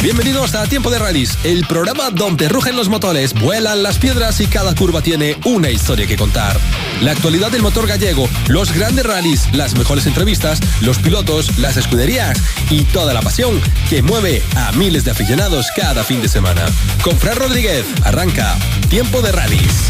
Bienvenidos a Tiempo de Rallys, el programa donde rugen los motores, vuelan las piedras y cada curva tiene una historia que contar. La actualidad del motor gallego, los grandes rallies, las mejores entrevistas, los pilotos, las escuderías y toda la pasión que mueve a miles de aficionados cada fin de semana. Con Fran Rodríguez, arranca Tiempo de Rallys.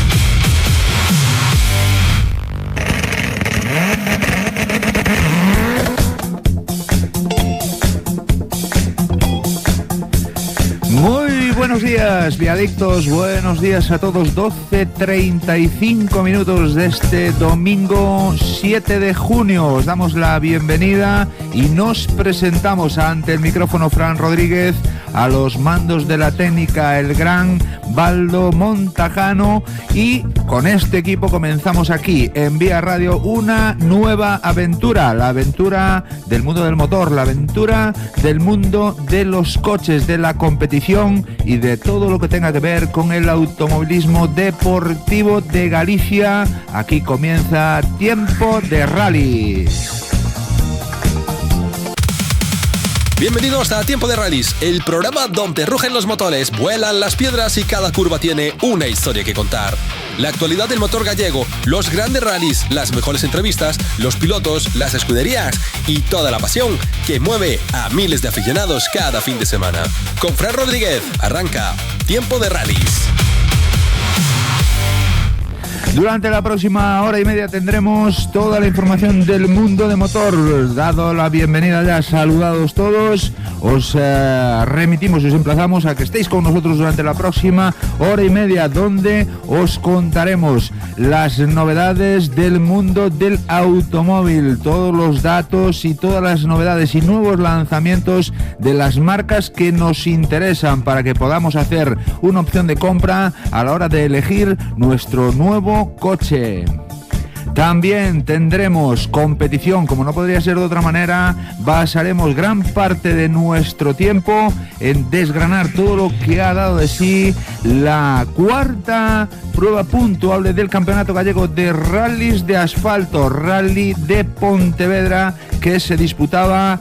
Muy buenos días, viadictos, buenos días a todos. 12:35 minutos de este domingo 7 de junio. Os damos la bienvenida y nos presentamos ante el micrófono Fran Rodríguez, a los mandos de la técnica el gran Baldo Montajano, y con este equipo comenzamos aquí en Vía Radio una nueva aventura, la aventura del mundo del motor, la aventura del mundo de los coches, de la competición y de todo lo que tenga que ver con el automovilismo deportivo de Galicia. Aquí comienza Tiempo de Rallys. Bienvenidos a Tiempo de Rallys, el programa donde rugen los motores, vuelan las piedras y cada curva tiene una historia que contar. La actualidad del motor gallego, los grandes rallies, las mejores entrevistas, los pilotos, las escuderías y toda la pasión que mueve a miles de aficionados cada fin de semana. Con Fran Rodríguez, arranca Tiempo de Rallys. Durante la próxima hora y media tendremos toda la información del mundo de motor. Dado la bienvenida ya, saludados todos, os remitimos y os emplazamos a que estéis con nosotros durante la próxima hora y media, donde os contaremos las novedades del mundo del automóvil, todos los datos y todas las novedades y nuevos lanzamientos de las marcas que nos interesan para que podamos hacer una opción de compra a la hora de elegir nuestro nuevo coche. También tendremos competición, como no podría ser de otra manera. Basaremos gran parte de nuestro tiempo en desgranar todo lo que ha dado de sí la cuarta prueba puntuable del Campeonato Gallego de Rallys de Asfalto, Rally de Pontevedra, que se disputaba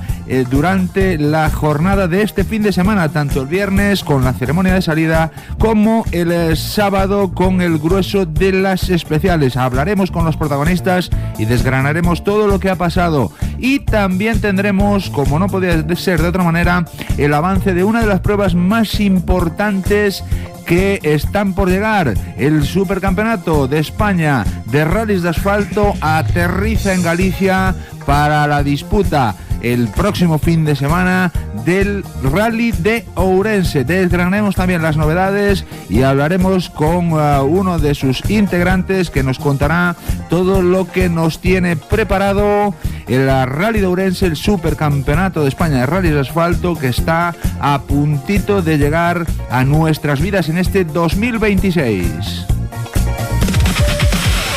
durante la jornada de este fin de semana, tanto el viernes con la ceremonia de salida como el sábado con el grueso de las especiales. Hablaremos con los protagonistas y desgranaremos todo lo que ha pasado. Y también tendremos, como no podía ser de otra manera, el avance de una de las pruebas más importantes que están por llegar. El Supercampeonato de España de Rallys de Asfalto aterriza en Galicia para la disputa el próximo fin de semana del Rally de Ourense. Desgranaremos también las novedades y hablaremos con uno de sus integrantes que nos contará todo lo que nos tiene preparado el Rally de Ourense, el Supercampeonato de España de Rallys de Asfalto, que está a puntito de llegar a nuestras vidas en este 2026.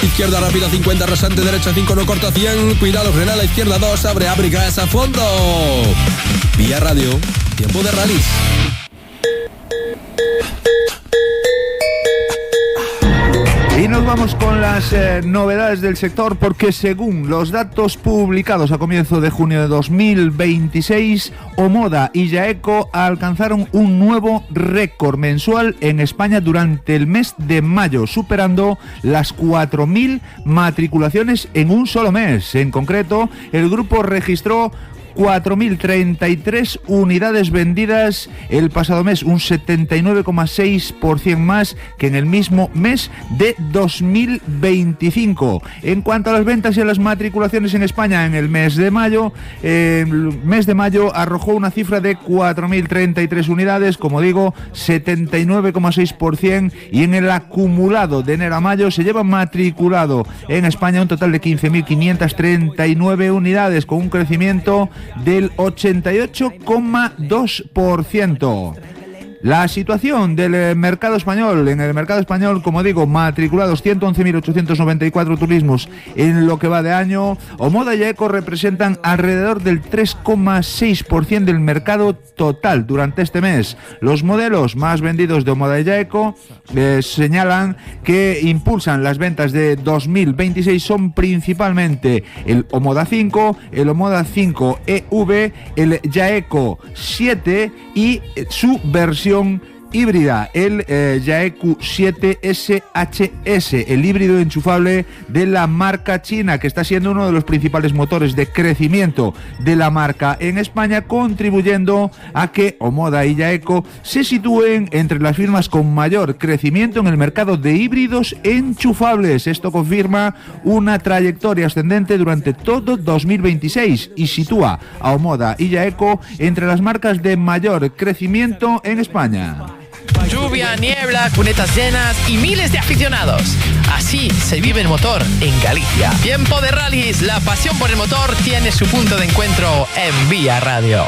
Izquierda rápida 50, rasante, derecha 5, no corta 100, cuidado, frena a la izquierda 2, abre, gas a fondo. Vía Radio, Tiempo de Rallys. Y nos vamos con las novedades del sector, porque según los datos publicados a comienzo de junio de 2026, Omoda y Jaeco alcanzaron un nuevo récord mensual en España durante el mes de mayo, superando las 4.000 matriculaciones en un solo mes. En concreto, el grupo registró 4.033 unidades vendidas el pasado mes, un 79,6% más que en el mismo mes de 2025. En cuanto a las ventas y a las matriculaciones en España en el mes de mayo, arrojó una cifra de 4.033 unidades, como digo, 79,6%, y en el acumulado de enero a mayo se lleva matriculado en España un total de 15.539 unidades, con un crecimiento del 88,2%. La situación del mercado español. En el mercado español, como digo, matriculados 111.894 turismos en lo que va de año. Omoda y Eco representan alrededor del 3,6% del mercado total durante este mes. Los modelos más vendidos de Omoda y Eco señalan que impulsan las ventas de 2026 son principalmente el Omoda 5, el Omoda 5 EV, el Yaeco 7 y su versión híbrida, el Yaeco 7 SHS, el híbrido enchufable de la marca china, que está siendo uno de los principales motores de crecimiento de la marca en España, contribuyendo a que Omoda y Yaeco se sitúen entre las firmas con mayor crecimiento en el mercado de híbridos enchufables. Esto confirma una trayectoria ascendente durante todo 2026 y sitúa a Omoda y Yaeco entre las marcas de mayor crecimiento en España. Lluvia, niebla, cunetas llenas y miles de aficionados. Así se vive el motor en Galicia. Tiempo de rallies, la pasión por el motor tiene su punto de encuentro en Vía Radio.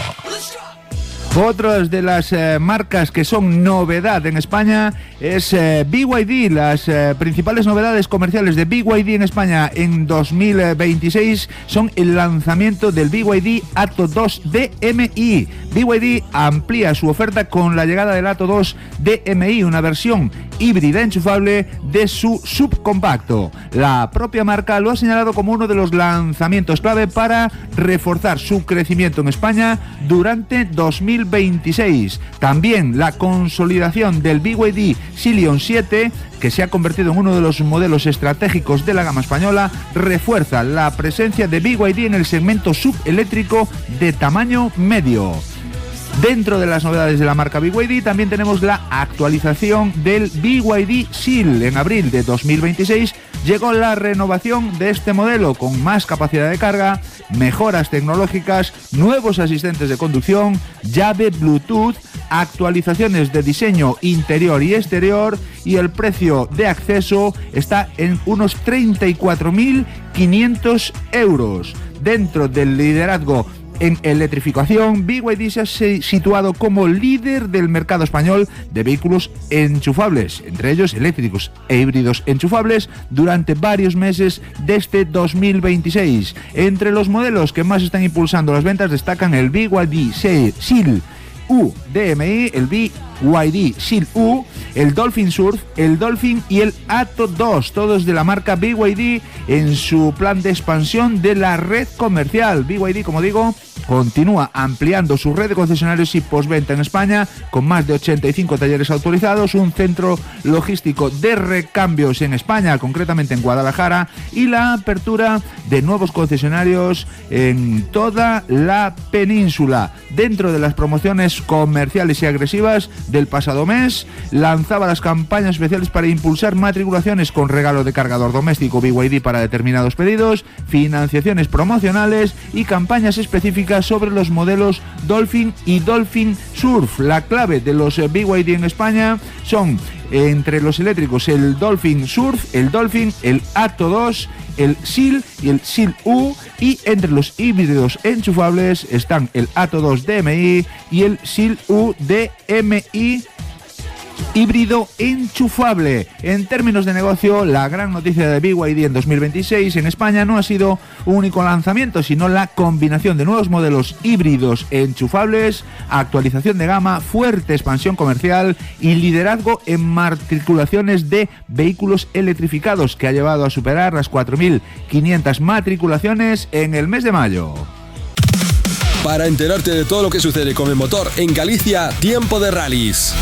Otras de las marcas que son novedad en España es BYD. Las principales novedades comerciales de BYD en España en 2026 son el lanzamiento del BYD Atto 2 DMI. BYD amplía su oferta con la llegada del Atto 2 DMI, una versión híbrida enchufable de su subcompacto. La propia marca lo ha señalado como uno de los lanzamientos clave para reforzar su crecimiento en España durante 2026. También la consolidación del BYD Scion 7, que se ha convertido en uno de los modelos estratégicos de la gama española, refuerza la presencia de BYD en el segmento subeléctrico de tamaño medio. Dentro de las novedades de la marca BYD también tenemos la actualización del BYD Seal. En abril de 2026 llegó la renovación de este modelo con más capacidad de carga, mejoras tecnológicas, nuevos asistentes de conducción, llave Bluetooth, actualizaciones de diseño interior y exterior, y el precio de acceso está en unos 34.500 euros. Dentro del liderazgo en electrificación, BYD se ha situado como líder del mercado español de vehículos enchufables, entre ellos eléctricos e híbridos enchufables, durante varios meses de este 2026. Entre los modelos que más están impulsando las ventas destacan el BYD Seal U DMI, el BYD Seal U, el Dolphin Surf, el Dolphin y el Atto 2, todos de la marca BYD en su plan de expansión de la red comercial. BYD, como digo, continúa ampliando su red de concesionarios y postventa en España, con más de 85 talleres autorizados, un centro logístico de recambios en España, concretamente en Guadalajara, y la apertura de nuevos concesionarios en toda la península. Dentro de las promociones comerciales y agresivas del pasado mes, lanzaba las campañas especiales para impulsar matriculaciones con regalo de cargador doméstico BYD para determinados pedidos, financiaciones promocionales y campañas específicas sobre los modelos Dolphin y Dolphin Surf. La clave de los BYD en España son, entre los eléctricos, el Dolphin Surf, el Dolphin, el Atto 2, el Seal y el Seal U, y entre los híbridos enchufables están el Atto 2 DMI y el Seal U DMI híbrido enchufable. En términos de negocio, la gran noticia de BYD en 2026 en España no ha sido un único lanzamiento, sino la combinación de nuevos modelos híbridos enchufables, actualización de gama, fuerte expansión comercial y liderazgo en matriculaciones de vehículos electrificados, que ha llevado a superar las 4.500 matriculaciones en el mes de mayo. Para enterarte de todo lo que sucede con el motor en Galicia, Tiempo de Rallys.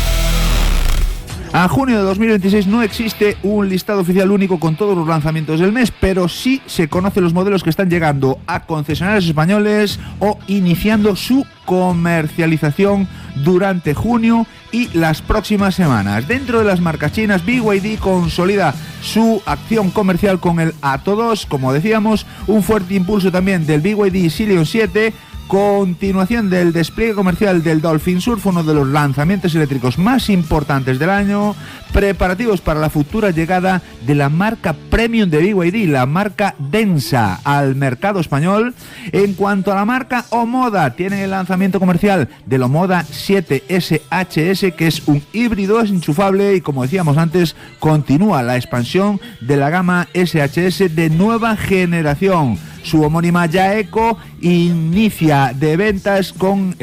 A junio de 2026 no existe un listado oficial único con todos los lanzamientos del mes, pero sí se conocen los modelos que están llegando a concesionarios españoles o iniciando su comercialización durante junio y las próximas semanas. Dentro de las marcas chinas, BYD consolida su acción comercial con el Atto 2, como decíamos, un fuerte impulso también del BYD Scion 7, Continuación del despliegue comercial del Dolphin Surf, uno de los lanzamientos eléctricos más importantes del año. Preparativos para la futura llegada de la marca premium de BYD, la marca Densa, al mercado español. En cuanto a la marca Omoda, tiene el lanzamiento comercial del Omoda 7 SHS, que es un híbrido enchufable, y como decíamos antes, continúa la expansión de la gama SHS de nueva generación. Su homónima Yaeco inicia las ventas con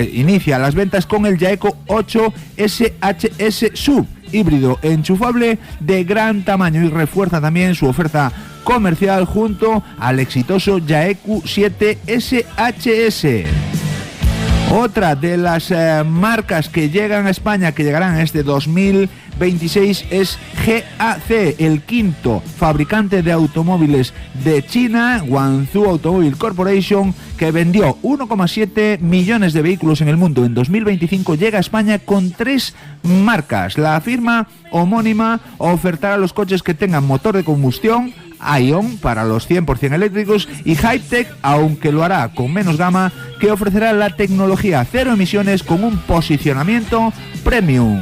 el Yaeco 8 SHS Sub, híbrido enchufable de gran tamaño, y refuerza también su oferta comercial junto al exitoso Yaeco 7 SHS. Otra de las marcas que llegan a España, que llegarán en este 2026, es GAC, el quinto fabricante de automóviles de China, Guangzhou Automobile Corporation, que vendió 1,7 millones de vehículos en el mundo. En 2025 llega a España con 3 marcas. La firma homónima ofertará los coches que tengan motor de combustión, Ion para los 100% eléctricos, y Hypetech, aunque lo hará con menos gama, que ofrecerá la tecnología cero emisiones con un posicionamiento premium.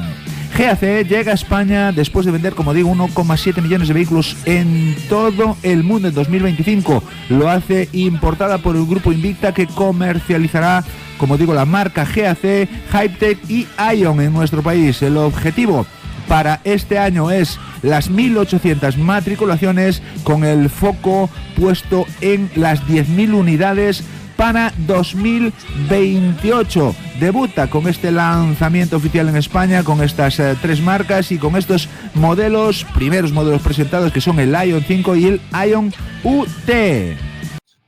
GAC llega a España después de vender, como digo, 1,7 millones de vehículos en todo el mundo en 2025. Lo hace importada por el grupo Invicta, que comercializará, como digo, la marca GAC, Hypetech y Ion en nuestro país. El objetivo para este año es las 1.800 matriculaciones, con el foco puesto en las 10.000 unidades para 2028. Debuta con este lanzamiento oficial en España con estas 3 marcas y con estos primeros modelos presentados, que son el Ion 5 y el Ion UT.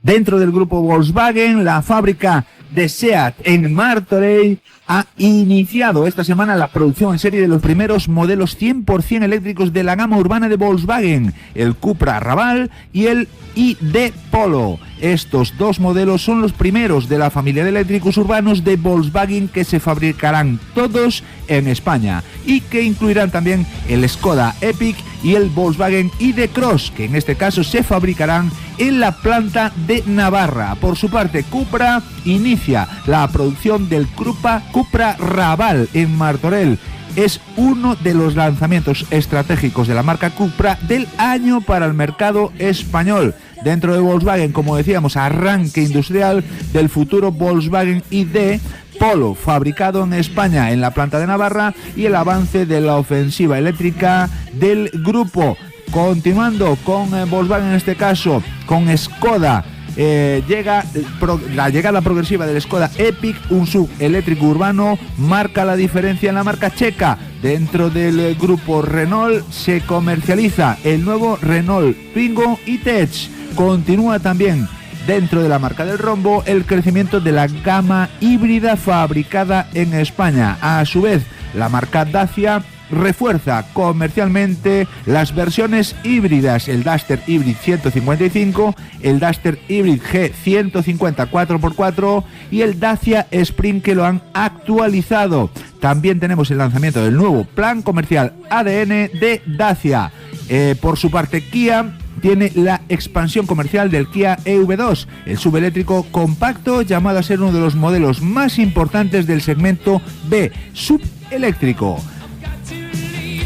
Dentro del grupo Volkswagen, la fábrica de SEAT en Martorell ha iniciado esta semana la producción en serie de los primeros modelos 100% eléctricos de la gama urbana de Volkswagen, el Cupra Raval y el ID Polo. Estos 2 modelos son los primeros de la familia de eléctricos urbanos de Volkswagen, que se fabricarán todos en España y que incluirán también el Skoda Epic y el Volkswagen ID Cross, que en este caso se fabricarán en la planta de Navarra. Por su parte, Cupra inicia la producción del Cupra Raval en Martorell. Es uno de los lanzamientos estratégicos de la marca Cupra del año para el mercado español. Dentro de Volkswagen, como decíamos, arranque industrial del futuro Volkswagen ID Polo, fabricado en España en la planta de Navarra, y el avance de la ofensiva eléctrica del grupo. Continuando con Volkswagen, en este caso con Skoda, llega la llegada progresiva del Skoda Epic, un SUV eléctrico urbano, marca la diferencia en la marca checa. Dentro del grupo Renault se comercializa el nuevo Renault Twingo y Tech. Continúa también dentro de la marca del rombo el crecimiento de la gama híbrida fabricada en España. A su vez, la marca Dacia refuerza comercialmente las versiones híbridas, el Duster Hybrid 155, el Duster Hybrid G 150 4x4 y el Dacia Spring, que lo han actualizado. También tenemos el lanzamiento del nuevo plan comercial ADN de Dacia. Por su parte, Kia tiene la expansión comercial del Kia EV2, el subeléctrico compacto, llamado a ser uno de los modelos más importantes del segmento B, subeléctrico.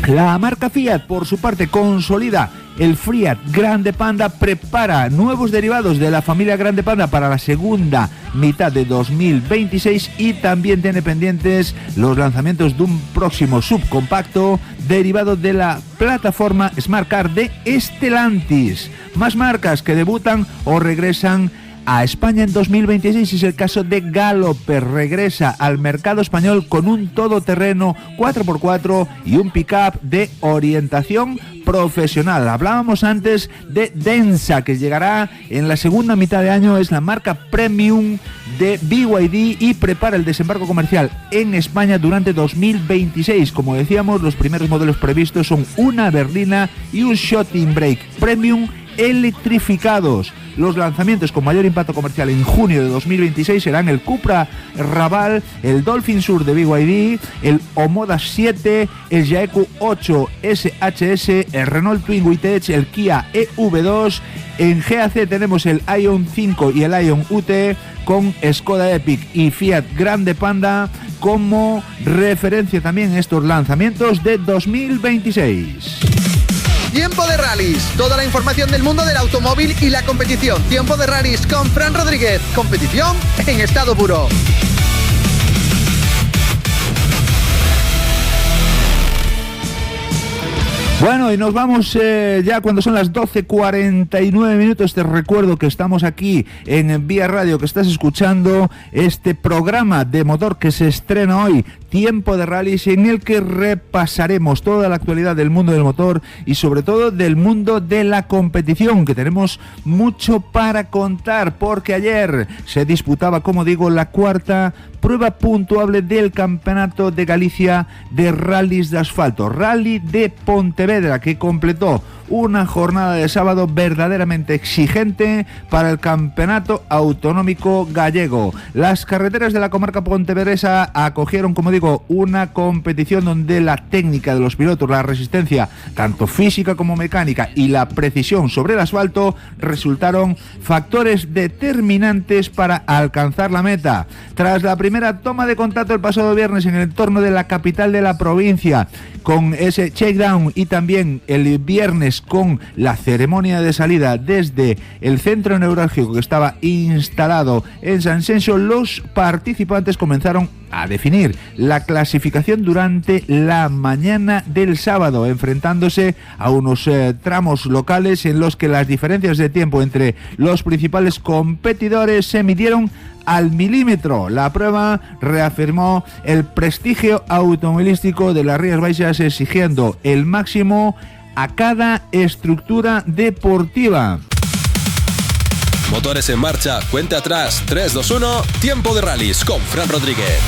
La marca Fiat, por su parte, consolida el Fiat Grande Panda, prepara nuevos derivados de la familia Grande Panda para la segunda mitad de 2026 y también tiene pendientes los lanzamientos de un próximo subcompacto derivado de la plataforma Smart Car de Stellantis. Más marcas que debutan o regresan a España en 2026 es el caso de Galloper. Regresa al mercado español con un todoterreno 4x4 y un pick-up de orientación profesional. Hablábamos antes de Densa, que llegará en la segunda mitad de año. Es la marca premium de BYD y prepara el desembarco comercial en España durante 2026. Como decíamos, los primeros modelos previstos son una berlina y un shotting brake premium electrificados. Los lanzamientos con mayor impacto comercial en junio de 2026 serán el Cupra Raval, el Dolphin Sur de BYD, el Omoda 7, el Jaeku 8 SHS, el Renault Twingo E-Tech, el Kia EV2. En GAC tenemos el Ion 5 y el Ion UT, con Skoda Epic y Fiat Grande Panda como referencia también en estos lanzamientos de 2026. Tiempo de Rallys, toda la información del mundo del automóvil y la competición. Tiempo de Rallys con Fran Rodríguez, competición en estado puro. Bueno, y nos vamos ya cuando son las 12:49 minutos. Te recuerdo que estamos aquí en Vía Radio, que estás escuchando este programa de motor que se estrena hoy, Tiempo de Rallys, en el que repasaremos toda la actualidad del mundo del motor y sobre todo del mundo de la competición, que tenemos mucho para contar, porque ayer se disputaba, como digo, la cuarta prueba puntuable del Campeonato de Galicia de Rallys de Asfalto, Rally de Pontevedra, que completó una jornada de sábado verdaderamente exigente para el Campeonato Autonómico Gallego. Las carreteras de la comarca pontevedresa acogieron, como digo, una competición donde la técnica de los pilotos, la resistencia tanto física como mecánica y la precisión sobre el asfalto resultaron factores determinantes para alcanzar la meta. Tras la primera toma de contacto el pasado viernes en el entorno de la capital de la provincia, con ese shakedown, y también el viernes con la ceremonia de salida desde el centro neurálgico que estaba instalado en San Senso, los participantes comenzaron a definir la clasificación durante la mañana del sábado, enfrentándose a unos tramos locales en los que las diferencias de tiempo entre los principales competidores se midieron al milímetro. La prueba reafirmó el prestigio automovilístico de las Rías Baixas, exigiendo el máximo a cada estructura deportiva. Motores en marcha, cuenta atrás, 3, 2, 1, Tiempo de Rallys con Fran Rodríguez.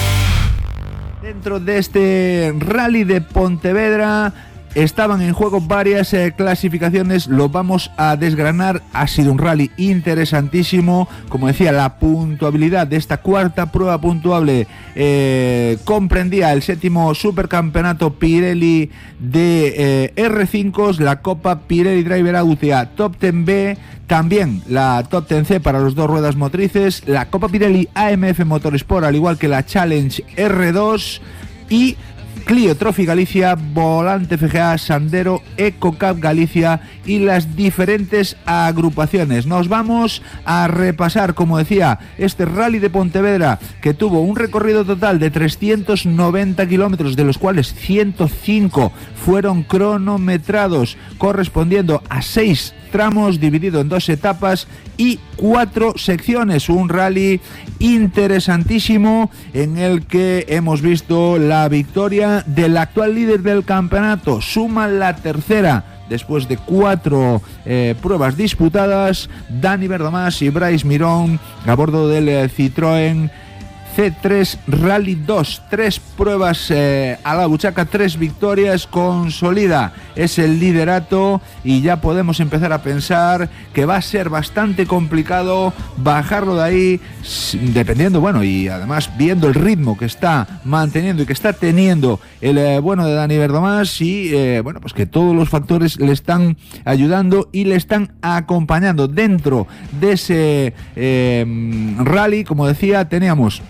Dentro de este Rally de Pontevedra estaban en juego varias clasificaciones, lo vamos a desgranar. Ha sido un rally interesantísimo. Como decía, la puntuabilidad de esta cuarta prueba puntuable comprendía el 7º Supercampeonato Pirelli de R5, la Copa Pirelli Driver Austria Top 10B, también la Top 10C para los dos ruedas motrices, la Copa Pirelli AMF Motorsport, al igual que la Challenge R2 y Clio Trophy Galicia, Volante FGA, Sandero, EcoCup Galicia y las diferentes agrupaciones. Nos vamos a repasar, como decía, este Rally de Pontevedra, que tuvo un recorrido total de 390 kilómetros, de los cuales 105 fueron cronometrados, correspondiendo a 6 tramos, dividido en 2 etapas y 4 secciones. Un rally interesantísimo en el que hemos visto la victoria del actual líder del campeonato. Suma la tercera después de 4 pruebas disputadas. Dani Verdomás y Bryce Mirón a bordo del Citroën C3 Rally 2, 3 pruebas a la buchaca, 3 victorias, consolida ese liderato y ya podemos empezar a pensar que va a ser bastante complicado bajarlo de ahí, dependiendo, bueno, y además viendo el ritmo que está manteniendo y que está teniendo el bueno de Dani Verdomás y bueno, pues que todos los factores le están ayudando y le están acompañando dentro de ese rally. Como decía, teníamos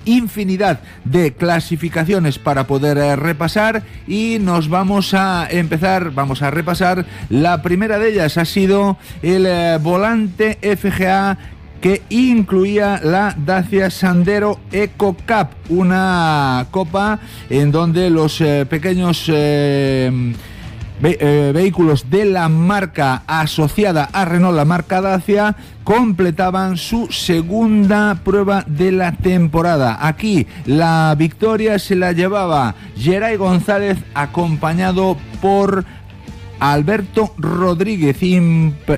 infinidad de clasificaciones para poder repasar y nos vamos a repasar. La primera de ellas ha sido el Volante FGA, que incluía la Dacia Sandero EcoCup, una copa en donde los pequeños vehículos de la marca asociada a Renault, la marca Dacia, completaban su segunda prueba de la temporada. Aquí la victoria se la llevaba Geray González, acompañado por Alberto Rodríguez.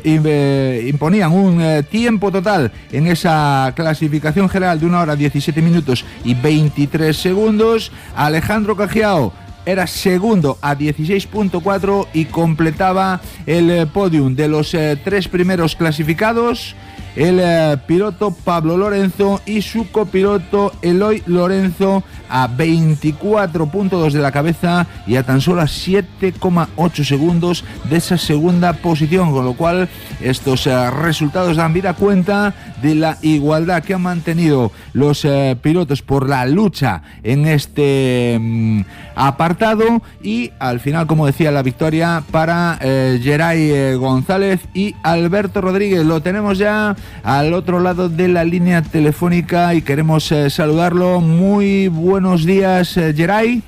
Imponían un tiempo total en esa clasificación general de 1 hora 17 minutos y 23 segundos. Alejandro Cajiao era segundo a 16.4 y completaba el podium de los 3 primeros clasificados, el piloto Pablo Lorenzo y su copiloto Eloy Lorenzo a 24.2 de la cabeza y a tan solo a 7,8 segundos de esa segunda posición, con lo cual estos resultados dan vida cuenta de la igualdad que han mantenido los pilotos por la lucha en este apartado, y al final, como decía, la victoria para Geray González y Alberto Rodríguez. Lo tenemos ya al otro lado de la línea telefónica y queremos saludarlo. Muy buenos días, Geray.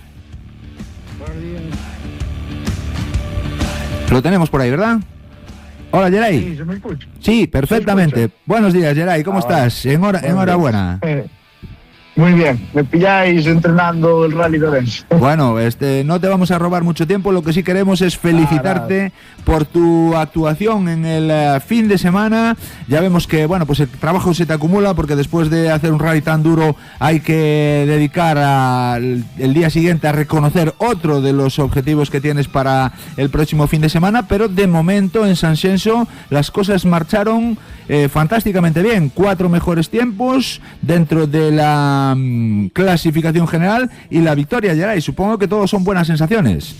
Buenos días. Lo tenemos por ahí, ¿verdad? Hola, Geray. Sí, ¿se me escucha? Sí, perfectamente. Buenos días, Geray, ¿cómo estás? Enhorabuena. Muy bien, me pilláis entrenando el Rally de Orense. Bueno, no te vamos a robar mucho tiempo, lo que sí queremos es felicitarte por tu actuación en el fin de semana. Ya vemos que, bueno, pues el trabajo se te acumula porque después de hacer un rally tan duro hay que dedicar el día siguiente a reconocer otro de los objetivos que tienes para el próximo fin de semana, pero de momento en San Xenxo las cosas marcharon fantásticamente bien. 4 mejores tiempos dentro de la clasificación general y la victoria, Geray. Supongo que todos son buenas sensaciones.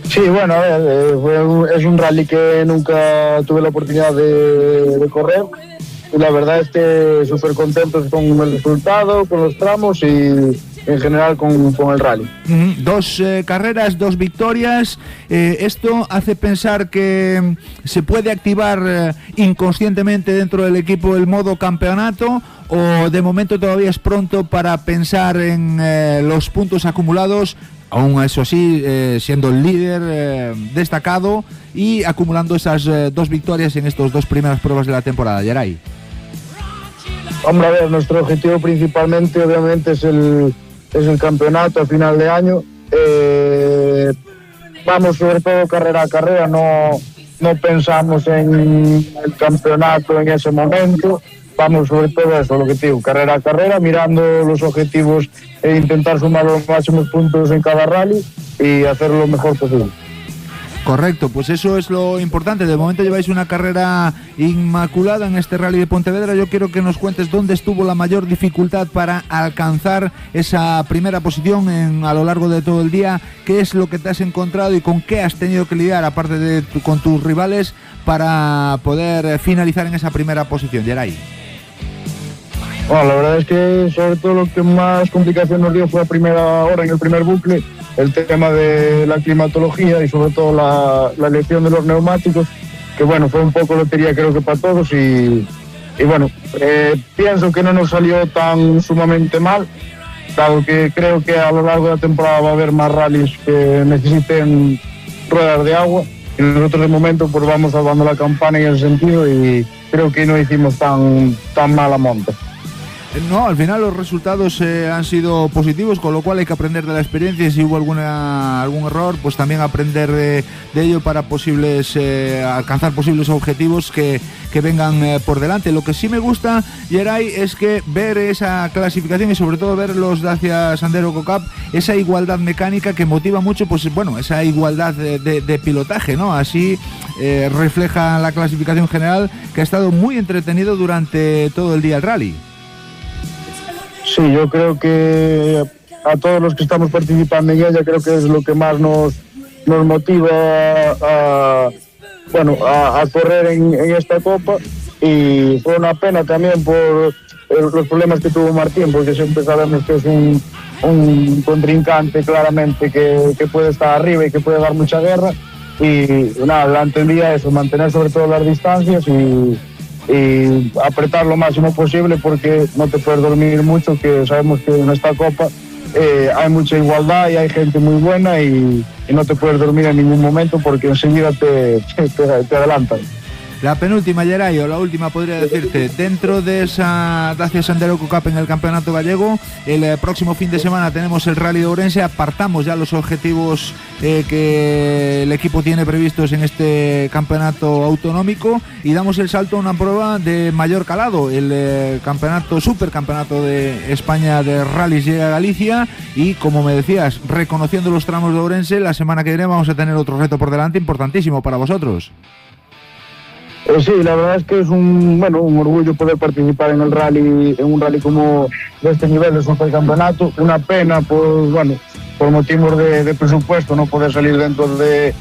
Sí, bueno, a ver, es un rally que nunca tuve la oportunidad de correr y la verdad es que súper contentos con el resultado, con los tramos y en general con el rally. 2 carreras, 2 victorias. Esto hace pensar que se puede activar inconscientemente dentro del equipo el modo campeonato, o de momento todavía es pronto para pensar en los puntos acumulados, aún eso sí, siendo el líder destacado y acumulando esas 2 victorias en estas 2 primeras pruebas de la temporada, Geray. Hombre, a ver, nuestro objetivo principalmente obviamente es el campeonato a final de año. Vamos sobre todo carrera a carrera, no pensamos en el campeonato en ese momento. Vamos sobre todo eso, lo que te digo, carrera a carrera, mirando los objetivos e intentar sumar los máximos puntos en cada rally y hacer lo mejor posible. Correcto, pues eso es lo importante. De momento lleváis una carrera inmaculada en este Rally de Pontevedra. Yo quiero que nos cuentes dónde estuvo la mayor dificultad para alcanzar esa primera posición a lo largo de todo el día. ¿Qué es lo que te has encontrado y con qué has tenido que lidiar, aparte de con tus rivales, para poder finalizar en esa primera posición, Geray? Bueno, la verdad es que sobre todo lo que más complicación nos dio fue a primera hora en el primer bucle, el tema de la climatología y sobre todo la elección de los neumáticos, que bueno, fue un poco lotería creo que para todos y bueno, pienso que no nos salió tan sumamente mal, dado que creo que a lo largo de la temporada va a haber más rallies que necesiten ruedas de agua y nosotros de momento pues vamos salvando la campana en ese sentido y creo que no hicimos tan mala monta. No, al final los resultados han sido positivos, con lo cual hay que aprender de la experiencia y si hubo algún error, pues también aprender de ello para alcanzar posibles objetivos que vengan por delante. Lo que sí me gusta, Geray, es que ver esa clasificación y sobre todo ver los Dacia Sandero Cup, esa igualdad mecánica que motiva mucho, pues bueno, esa igualdad de pilotaje, ¿no? Así refleja la clasificación general, que ha estado muy entretenido durante todo el día el rally. Sí, yo creo que a todos los que estamos participando en ella creo que es lo que más nos motiva a correr en esta copa, y fue una pena también por los problemas que tuvo Martín, porque siempre sabemos que es un contrincante claramente que puede estar arriba y que puede dar mucha guerra, y nada, durante el día eso, mantener sobre todo las distancias y apretar lo máximo posible, porque no te puedes dormir mucho, que sabemos que en esta copa hay mucha igualdad y hay gente muy buena y no te puedes dormir en ningún momento porque enseguida te adelantan. La penúltima, Geray, o la última podría decirte, dentro de esa Dacia Sandero Cup en el Campeonato Gallego, el próximo fin de semana tenemos el Rally de Ourense. Apartamos ya los objetivos que el equipo tiene previstos en este campeonato autonómico y damos el salto a una prueba de mayor calado. El supercampeonato de España de rallies llega a Galicia y, como me decías, reconociendo los tramos de Ourense, la semana que viene vamos a tener otro reto por delante importantísimo para vosotros. Sí, la verdad es que es un orgullo poder participar en un rally como de este nivel de supercampeonato. Una pena, por motivos de presupuesto no poder salir dentro de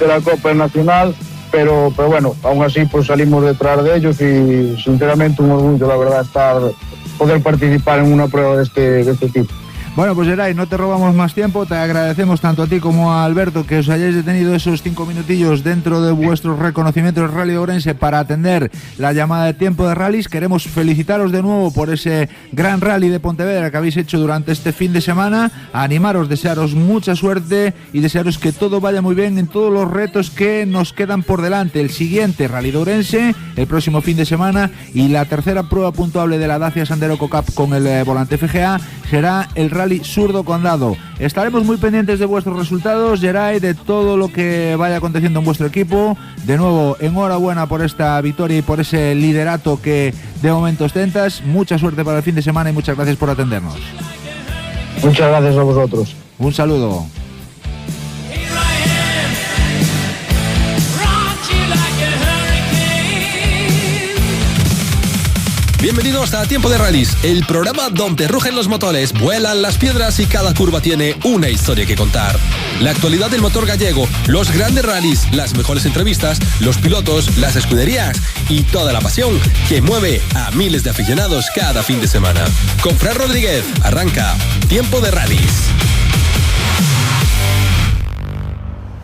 la Copa Nacional, pero bueno, aún así pues salimos detrás de ellos y sinceramente un orgullo, la verdad, poder participar en una prueba de este tipo. Bueno, pues Geray, no te robamos más tiempo, te agradecemos tanto a ti como a Alberto que os hayáis detenido esos 5 minutillos dentro de vuestros reconocimientos del Rally de Ourense para atender la llamada de Tiempo de Rallys. Queremos felicitaros de nuevo por ese gran rally de Pontevedra que habéis hecho durante este fin de semana, animaros, desearos mucha suerte y desearos que todo vaya muy bien en todos los retos que nos quedan por delante. El siguiente Rally de Ourense, el próximo fin de semana, y la tercera prueba puntuable de la Dacia Sandero Cup con el volante FGA será el Rally Surdo Condado. Estaremos muy pendientes de vuestros resultados, Geray, de todo lo que vaya aconteciendo en vuestro equipo. De nuevo, enhorabuena por esta victoria y por ese liderato que de momento ostentas. Mucha suerte para el fin de semana y muchas gracias por atendernos. Muchas gracias a vosotros. Un saludo. Bienvenidos a Tiempo de Rallys, el programa donde rugen los motores, vuelan las piedras y cada curva tiene una historia que contar. La actualidad del motor gallego, los grandes rallys, las mejores entrevistas, los pilotos, las escuderías y toda la pasión que mueve a miles de aficionados cada fin de semana. Con Fran Rodríguez, arranca Tiempo de Rallys.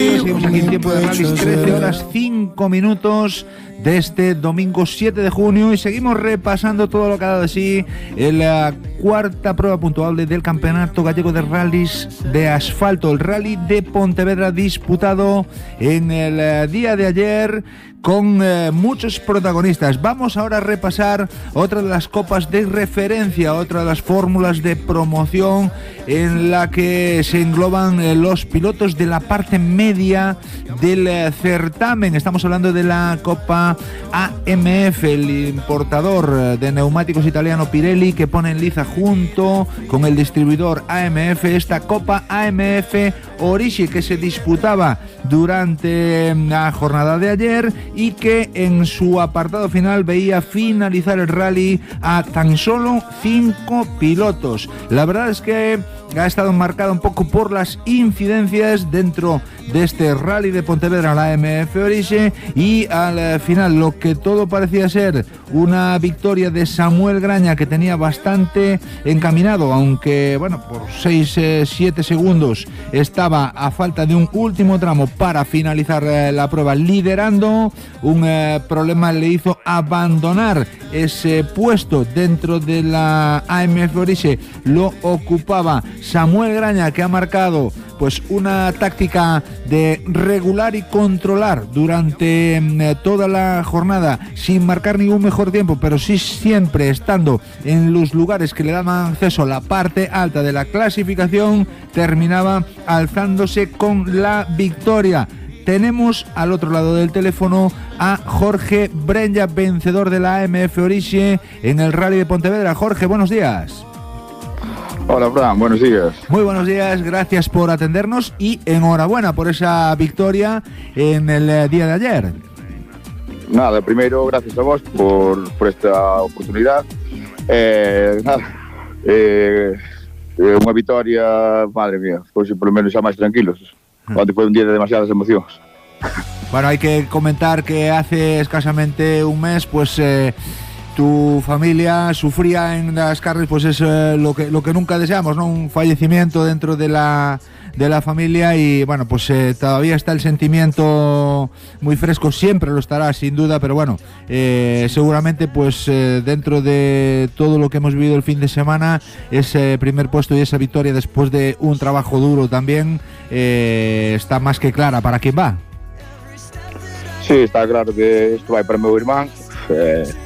Seguimos aquí en Tiempo de Rallys, 13 horas 5 minutos de este domingo 7 de junio y seguimos repasando todo lo que ha dado de sí en la cuarta prueba puntuable del Campeonato Gallego de Rallys de Asfalto, el Rally de Pontevedra, disputado en el día de ayer con muchos protagonistas. Vamos ahora a repasar otra de las copas de referencia, otra de las fórmulas de promoción en la que se engloban los pilotos de la parte media del certamen. Estamos hablando de la Copa AMF, el importador de neumáticos italiano Pirelli, que pone en liza junto con el distribuidor AMF esta Copa AMF Orisci, que se disputaba durante la jornada de ayer y que en su apartado final veía finalizar el rally a tan solo 5 pilotos. La verdad es que ha estado marcado un poco por las incidencias dentro de este rally de Pontevedra, la AMF Orisci, y al final lo que todo parecía ser una victoria de Samuel Graña, que tenía bastante encaminado, aunque bueno, por 6-7 segundos estaba a falta de un último tramo para finalizar la prueba liderando. Un problema le hizo abandonar ese puesto dentro de la AMF Orisci. Lo ocupaba Samuel Graña, que ha marcado pues una táctica de regular y controlar durante toda la jornada sin marcar ningún mejor tiempo, pero sí siempre estando en los lugares que le daban acceso a la parte alta de la clasificación. Terminaba alzándose con la victoria. Tenemos al otro lado del teléfono a Jorge Brenya, vencedor de la AMF Orisci en el Rally de Pontevedra. Jorge, buenos días. Hola, Fran, buenos días. Muy buenos días, gracias por atendernos y enhorabuena por esa victoria en el día de ayer. Nada, primero, gracias a vos por esta oportunidad. Unha victoria, madre mía, pois por lo menos xa máis tranquilos. Onde foi un día de demasiadas emocións. Bueno, hay que comentar que hace escasamente un mes, pues tu familia sufría en las carnes, pues es lo que nunca deseamos, ¿no? Un fallecimiento dentro de la familia y bueno, pues todavía está el sentimiento muy fresco, siempre lo estará sin duda, pero bueno, seguramente pues dentro de todo lo que hemos vivido el fin de semana, ese primer puesto y esa victoria después de un trabajo duro también está más que clara para quién va. Sí, está claro que isto vai para o meu irmán.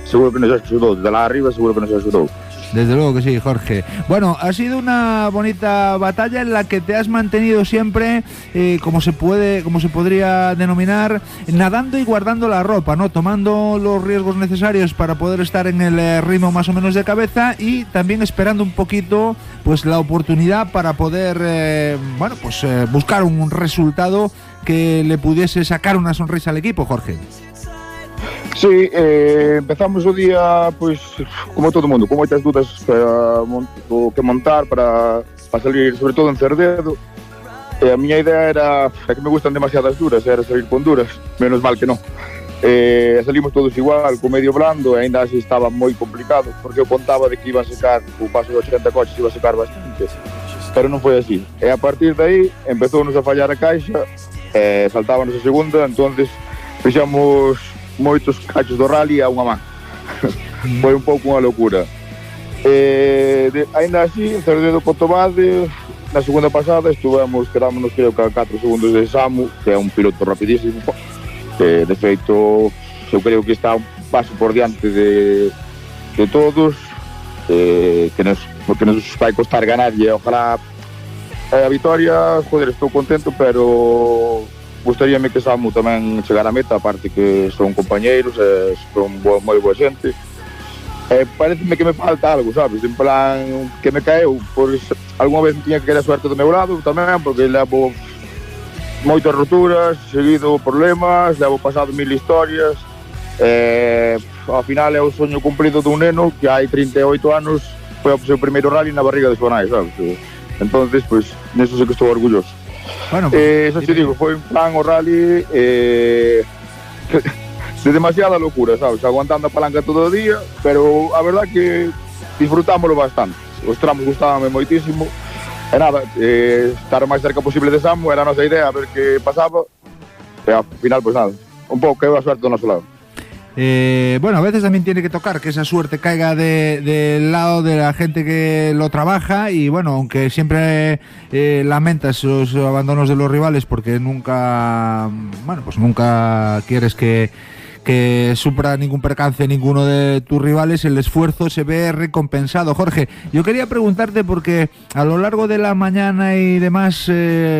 Seguro que nos axudou, desde lá arriba seguro que nos axudou. Desde luego que sí, Jorge. Bueno, ha sido una bonita batalla en la que te has mantenido siempre, como se podría denominar, nadando y guardando la ropa, ¿no? Tomando los riesgos necesarios para poder estar en el ritmo más o menos de cabeza y también esperando un poquito, pues, la oportunidad para poder, buscar un resultado que le pudiese sacar una sonrisa al equipo, Jorge. Sí, empezamos o día, pois, como todo mundo, con moitas dudas que montar para salir, sobre todo en Cerdedo. A miña idea era que me gustan demasiadas duras, era salir con duras, menos mal que non. Salimos todos igual, con medio blando, e ainda así estaba moi complicado, porque eu contaba de que iba a secar, o paso de 80 coches iba a secar bastante, pero non foi así. E a partir de aí, empezounos a fallar a caixa, saltábanos a segunda, entonces fixamos moitos cachos do rally a unha man. Foi un pouco unha locura. Ainda así, en Cerdedo Cotobade, na segunda pasada quedámonos creo que a 4 segundos de Samu, que é un piloto rapidísimo, que de feito eu creo que está un paso por diante de todos, porque nos vai costar ganar, e ojalá a vitoria. Joder, estou contento, pero gustaríame que Samu tamén chegara a meta, aparte que son compañeiros, son moi boa xente. Pareceme que me falta algo, sabes? En plan, que me caeu, pois algunha vez tiña que querer a suerte do meu lado tamén, porque levo moitas roturas, seguido problemas, levo pasado 1000 historias. Ao final é o soño cumprido dun neno que hai 38 anos foi o seu primeiro rally na barriga de súa nai, sabes? Entonces, pois, neso sei que estou orgulloso. Bueno, eso te digo, foi un plan o rally de demasiada locura, sabes, aguantando a palanca todo o día, pero a verdad que disfrutámoslo bastante. Os tramos gustábame moitísimo, e nada, estar o máis cerca posible de Samu era a nosa idea, a ver que pasaba, e ao final, pues nada, un pouco quedou a suerte do noso lado. A veces también tiene que tocar que esa suerte caiga del lado de la gente que lo trabaja y bueno, aunque siempre lamentas los abandonos de los rivales porque nunca quieres que supra ningún percance ninguno de tus rivales, el esfuerzo se ve recompensado. Jorge, yo quería preguntarte porque a lo largo de la mañana y demás,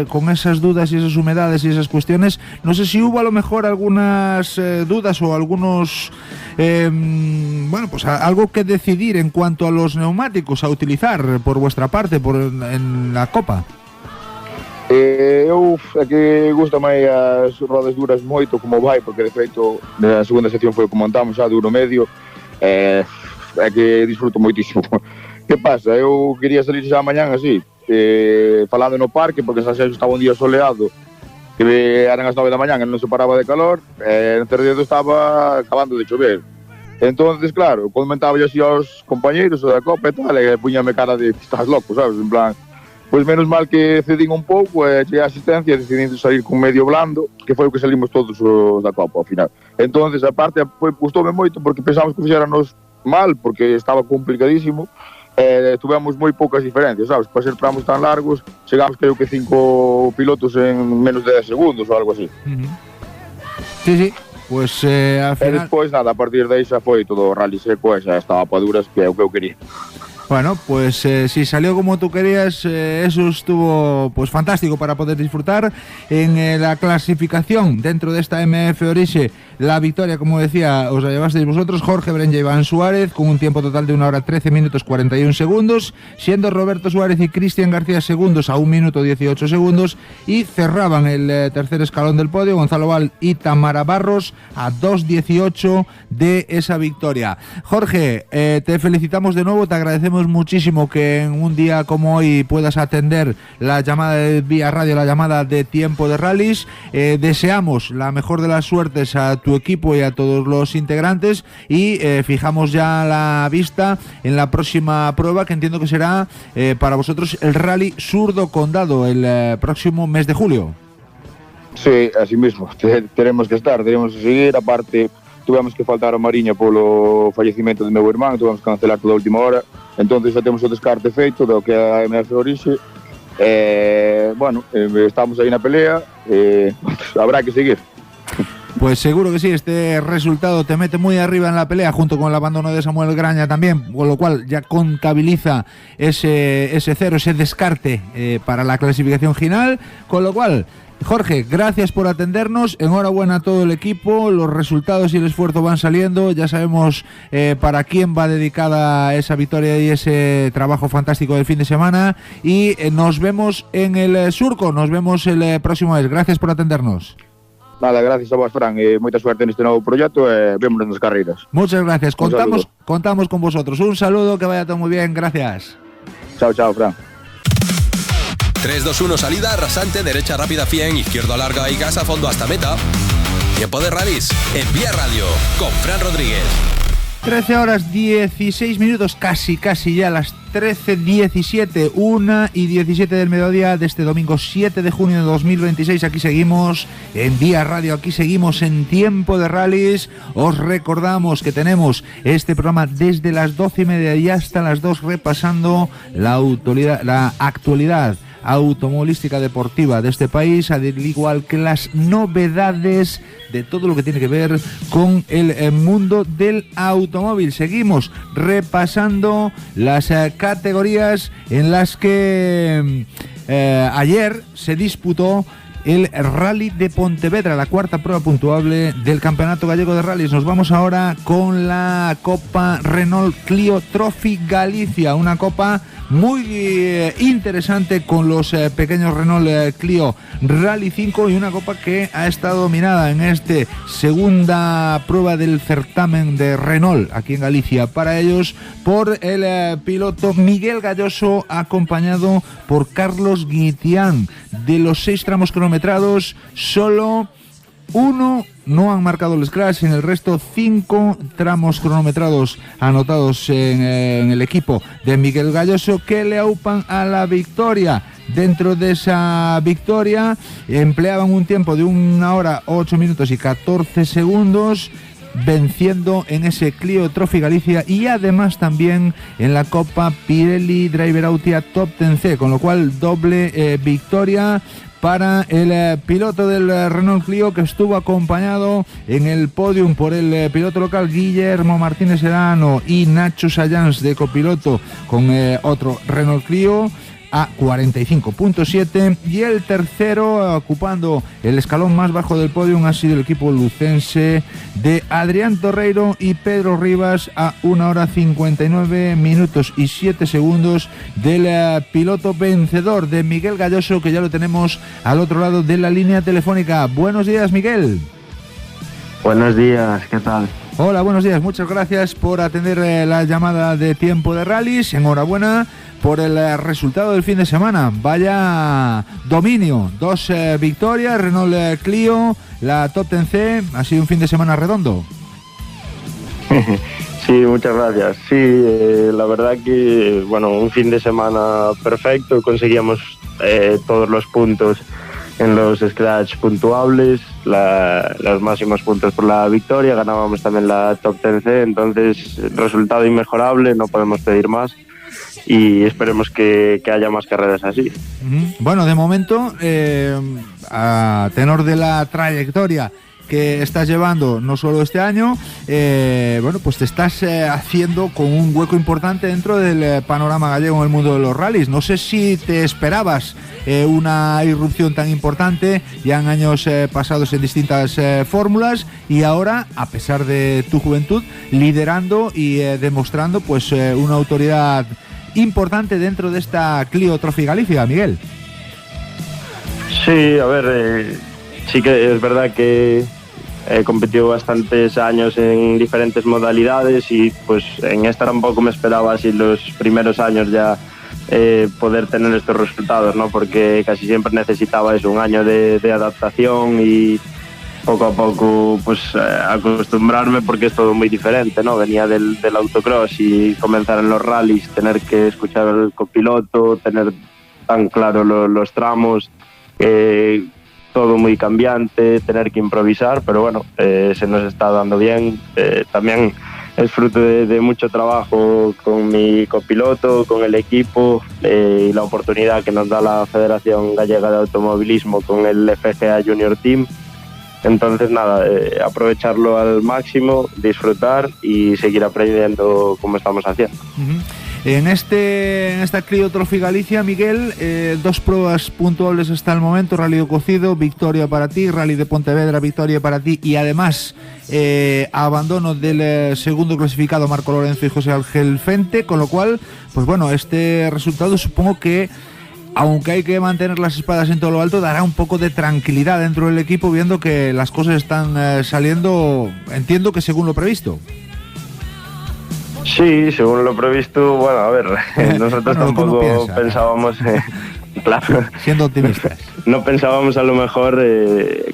con esas dudas y esas humedades y esas cuestiones, no sé si hubo a lo mejor algunas dudas o algunos algo que decidir en cuanto a los neumáticos a utilizar por vuestra parte en la Copa. Eu é que gusta máis as rodas duras moito como vai, porque de feito na segunda sección foi como montamos xa duro medio, é que disfruto moitísimo. Que pasa? Eu quería salir xa mañán así, falando no parque, porque xa estaba un día soleado, que eran as 9 da mañán e non se paraba de calor, en Cerdedo estaba acabando de chover. Entonces, claro, comentaba así aos compañeiros da Copa e tal, e puñame cara de estás loco, sabes, en plan. Pois menos mal que cedín un pouco e cheguei a asistencia, decidín salir con medio blando, que foi o que salimos todos os da Copa ao final. Entonces, a parte, gustoume moito porque pensamos que fixéranos mal, porque estaba complicadísimo, tuvemos moi poucas diferencias, sabes? Para ser tramos tan largos, chegamos creo que 5 pilotos en menos de 10 segundos ou algo así. Sí, pues al final... E despois, nada, a partir de aí xa foi todo o rally seco e xa estaba pa duras, que é o que eu quería. Bueno, pues si salió como tú querías, eso estuvo pues fantástico para poder disfrutar. En la clasificación dentro de esta MF Orixe, la victoria, como decía, os la llevasteis vosotros, Jorge Brenja y Iván Suárez, con un tiempo total de 1 hora 13 minutos 41 segundos, siendo Roberto Suárez y Cristian García segundos a 1 minuto 18 segundos, y cerraban el tercer escalón del podio Gonzalo Val y Tamara Barros a 2:18 de esa victoria. Jorge, te felicitamos de nuevo, te agradecemos muchísimo que en un día como hoy puedas atender la llamada de Vía Radio, la llamada de Tiempo de Rallys. Deseamos la mejor de las suertes a tu equipo y a todos los integrantes y fijamos ya la vista en la próxima prueba, que entiendo que será para vosotros el Rally Sur do Condado el próximo mes de julio. Sí, así mismo, tenemos que seguir, aparte tuvemos que faltar a Mariña polo fallecimento do meu irmán, tuvemos que cancelar toda a última hora, entonces xa temos o descarte feito do que é a MF Orixe. Estamos aí na pelea, habrá que seguir. Pues seguro que sí, este resultado te mete muy arriba en la pelea, junto con el abandono de Samuel Graña también, con lo cual ya contabiliza ese cero, ese descarte para la clasificación final, con lo cual... Jorge, gracias por atendernos, enhorabuena a todo el equipo, los resultados y el esfuerzo van saliendo, ya sabemos para quién va dedicada esa victoria y ese trabajo fantástico del fin de semana, y nos vemos en el Surco, nos vemos el próximo mes. Gracias por atendernos. Nada, gracias a vos, Fran, moita suerte neste novo proxecto e vémonos nas carreiras. Muchas gracias, contamos con vosotros, un saludo, que vaya todo muy bien, gracias. Chao, Fran. 3-2-1 salida, rasante, derecha rápida 100, izquierdo larga y gas a fondo hasta meta. Tiempo de rallies en Vía Radio con Fran Rodríguez. 13 horas 16 minutos, casi ya las 13:17, 1:17 del mediodía de este domingo 7 de junio de 2026. Aquí seguimos en Vía Radio, aquí seguimos en Tiempo de Rallies. Os recordamos que tenemos este programa desde las 12:30 y hasta las 2, repasando la actualidad automovilística deportiva de este país, al igual que las novedades de todo lo que tiene que ver con el mundo del automóvil. Seguimos repasando las categorías en las que ayer se disputó el Rally de Pontevedra, la cuarta prueba puntuable del Campeonato Gallego de Rallys. Nos vamos ahora con la Copa Renault Clio Trophy Galicia, una copa muy interesante con los pequeños Renault Clio Rally 5, y una copa que ha estado dominada en esta segunda prueba del certamen de Renault aquí en Galicia para ellos por el piloto Miguel Galloso, acompañado por Carlos Guitián. De los 6 tramos cronometrados, solo 1 no han marcado el scratch, en el resto 5 tramos cronometrados anotados en el equipo de Miguel Galloso, que le aupan a la victoria. Dentro de esa victoria empleaban un tiempo de 1 hora 8 minutos y 14 segundos, venciendo en ese Clio Trophy Galicia y además también en la Copa Pirelli Driver Autia Top 10C, con lo cual doble victoria para el piloto del Renault Clio, que estuvo acompañado en el podium por el piloto local Guillermo Martínez Sedano y Nacho Sayans de copiloto con otro Renault Clio a 45.7, y el tercero, ocupando el escalón más bajo del podium, ha sido el equipo lucense de Adrián Torreiro y Pedro Rivas a 1 hora 59 minutos y 7 segundos del piloto vencedor, de Miguel Galloso, que ya lo tenemos al otro lado de la línea telefónica. Buenos días, Miguel. Buenos días, ¿qué tal? Hola, buenos días, muchas gracias por atender la llamada de Tiempo de Rallys. Enhorabuena por el resultado del fin de semana. Vaya dominio, 2 victorias, Renault Clio, la Top 10C. Ha sido un fin de semana redondo. Sí, muchas gracias. Sí, la verdad que, bueno, un fin de semana perfecto. Conseguíamos todos los puntos en los scratch puntuables, los máximos puntos por la victoria, ganábamos también la Top 10C, entonces resultado inmejorable, no podemos pedir más y esperemos que haya más carreras así. Bueno, de momento, a tenor de la trayectoria que estás llevando no solo este año, bueno, pues te estás haciendo con un hueco importante dentro del panorama gallego en el mundo de los rallies. No sé si te esperabas una irrupción tan importante ya en años pasados en distintas fórmulas, y ahora, a pesar de tu juventud, liderando y demostrando pues una autoridad importante dentro de esta Clio Trophy Galicia, Miguel. Sí, a ver, sí que es verdad que he competido bastantes años en diferentes modalidades y pues en esta tampoco me esperaba así los primeros años ya poder tener estos resultados, ¿no? Porque casi siempre necesitaba eso, un año de adaptación y poco a poco pues acostumbrarme, porque es todo muy diferente, ¿no? Venía del autocross y comenzar en los rallies, tener que escuchar al copiloto, tener tan claro los tramos, todo muy cambiante, tener que improvisar, pero bueno, se nos está dando bien. También es fruto de mucho trabajo con mi copiloto, con el equipo, y la oportunidad que nos da la Federación Gallega de Automovilismo con el FGA Junior Team. Entonces nada, aprovecharlo al máximo, disfrutar y seguir aprendiendo como estamos haciendo. En esta Clio Trophy Galicia, Miguel, 2 pruebas puntuables hasta el momento: Rally do Cocido, victoria para ti; Rally de Pontevedra, victoria para ti, y además abandono del segundo clasificado Marco Lorenzo y José Ángel Fente, con lo cual, pues bueno, este resultado supongo que, aunque hay que mantener las espadas en todo lo alto, dará un poco de tranquilidad dentro del equipo, viendo que las cosas están saliendo, entiendo que según lo previsto. Sí, según lo previsto, bueno, a ver, nosotros tampoco pensábamos, claro, siendo optimistas, no pensábamos a lo mejor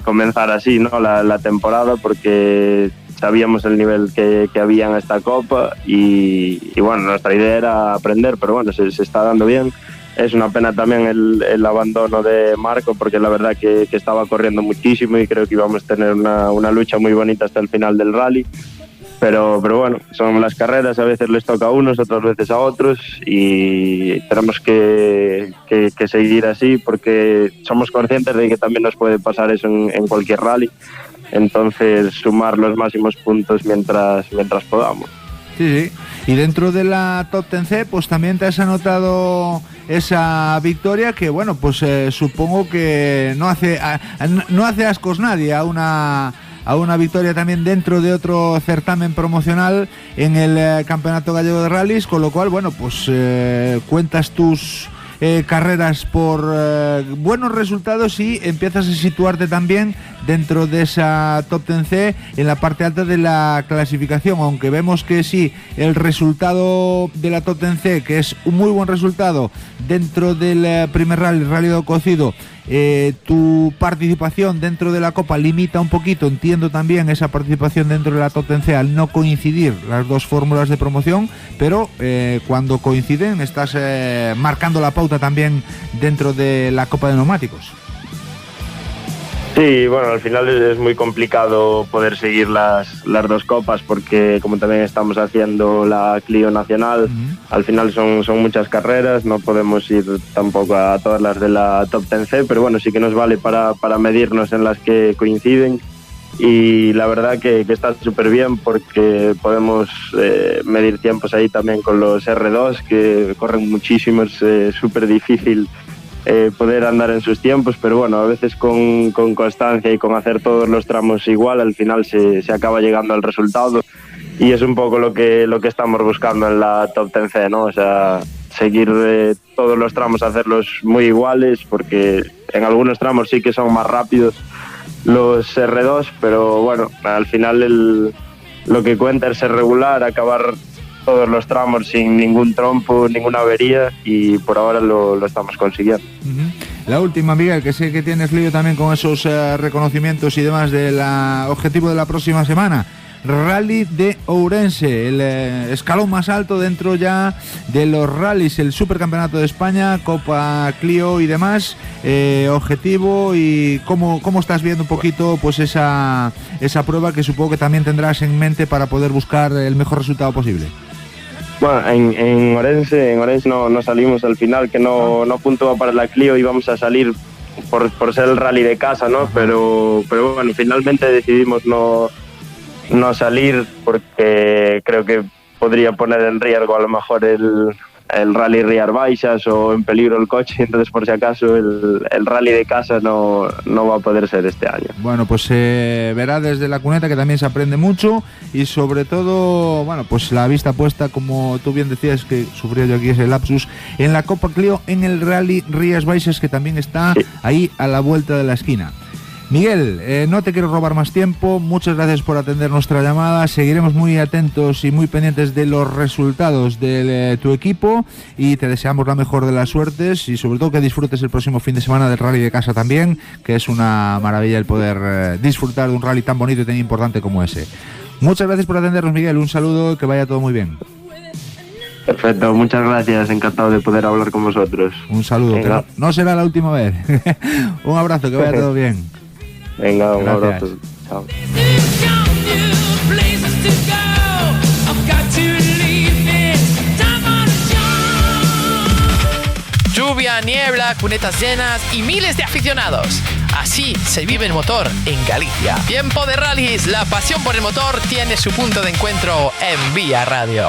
comenzar así, ¿no? La temporada, porque sabíamos el nivel que había en esta Copa y bueno, nuestra idea era aprender, pero bueno, se está dando bien. Es una pena también el abandono de Marco, porque la verdad que estaba corriendo muchísimo y creo que íbamos a tener una lucha muy bonita hasta el final del rally. Pero bueno, son las carreras, a veces les toca a unos, otras veces a otros, y tenemos que seguir así, porque somos conscientes de que también nos puede pasar eso en cualquier rally. Entonces, sumar los máximos puntos mientras podamos. Sí. Y dentro de la Top 10C, pues también te has anotado esa victoria que, bueno, pues supongo que no hace ascos nadie a una victoria también dentro de otro certamen promocional en el Campeonato Gallego de Rallys, con lo cual, bueno, pues cuentas tus carreras por buenos resultados y empiezas a situarte también dentro de esa Top 10C en la parte alta de la clasificación, aunque vemos que sí, el resultado de la Top 10C, que es un muy buen resultado dentro del primer Rally do Cocido, tu participación dentro de la Copa limita un poquito, entiendo también esa participación dentro de la Top 10C al no coincidir las dos fórmulas de promoción, pero cuando coinciden estás marcando la pauta también dentro de la Copa de Neumáticos. Sí, bueno, al final es muy complicado poder seguir las dos copas, porque como también estamos haciendo la Clio Nacional, al final son muchas carreras, no podemos ir tampoco a todas las de la Top 10C, pero bueno, sí que nos vale para medirnos en las que coinciden, y la verdad que está súper bien, porque podemos medir tiempos ahí también con los R2, que corren muchísimo, es súper difícil poder andar en sus tiempos, pero bueno, a veces con constancia y con hacer todos los tramos igual, al final se acaba llegando al resultado, y es un poco lo que estamos buscando en la Top 10C, ¿no? O sea, seguir todos los tramos, hacerlos muy iguales, porque en algunos tramos sí que son más rápidos los R2, pero bueno, al final lo que cuenta es ser regular, acabar todos los tramos sin ningún trompo, ninguna avería, y por ahora lo estamos consiguiendo. La última, Miguel, que sé que tienes lío también con esos reconocimientos y demás del objetivo de la próxima semana. Rally de Ourense, el escalón más alto dentro ya de los rallies, el Supercampeonato de España, Copa Clio y demás, objetivo, y cómo estás viendo un poquito pues esa prueba, que supongo que también tendrás en mente para poder buscar el mejor resultado posible. Bueno, en Ourense no salimos al final, que no puntuaba para la Clio, íbamos a salir por ser el rally de casa, ¿no? Pero bueno, finalmente decidimos no salir, porque creo que podría poner en riesgo a lo mejor el rally Rías Baixas, o en peligro el coche, entonces por si acaso el rally de casa no va a poder ser este año. Bueno, pues verá desde la cuneta, que también se aprende mucho, y sobre todo, bueno, pues la vista puesta, como tú bien decías, que sufría yo aquí ese lapsus, en la Copa Clio, en el rally Rías Baixas, que también está ahí a la vuelta de la esquina. Miguel, no te quiero robar más tiempo, muchas gracias por atender nuestra llamada, seguiremos muy atentos y muy pendientes de los resultados de tu equipo, y te deseamos la mejor de las suertes, y sobre todo que disfrutes el próximo fin de semana del rally de casa también, que es una maravilla el poder disfrutar de un rally tan bonito y tan importante como ese. Muchas gracias por atendernos, Miguel, un saludo, que vaya todo muy bien. Perfecto, muchas gracias, encantado de poder hablar con vosotros. Un saludo, que no será la última vez. Un abrazo, que vaya todo bien. Venga, un abrazo. Chao. Lluvia, niebla, cunetas llenas y miles de aficionados. Así se vive el motor en Galicia. Tiempo de Rallys, la pasión por el motor tiene su punto de encuentro en Vía Radio.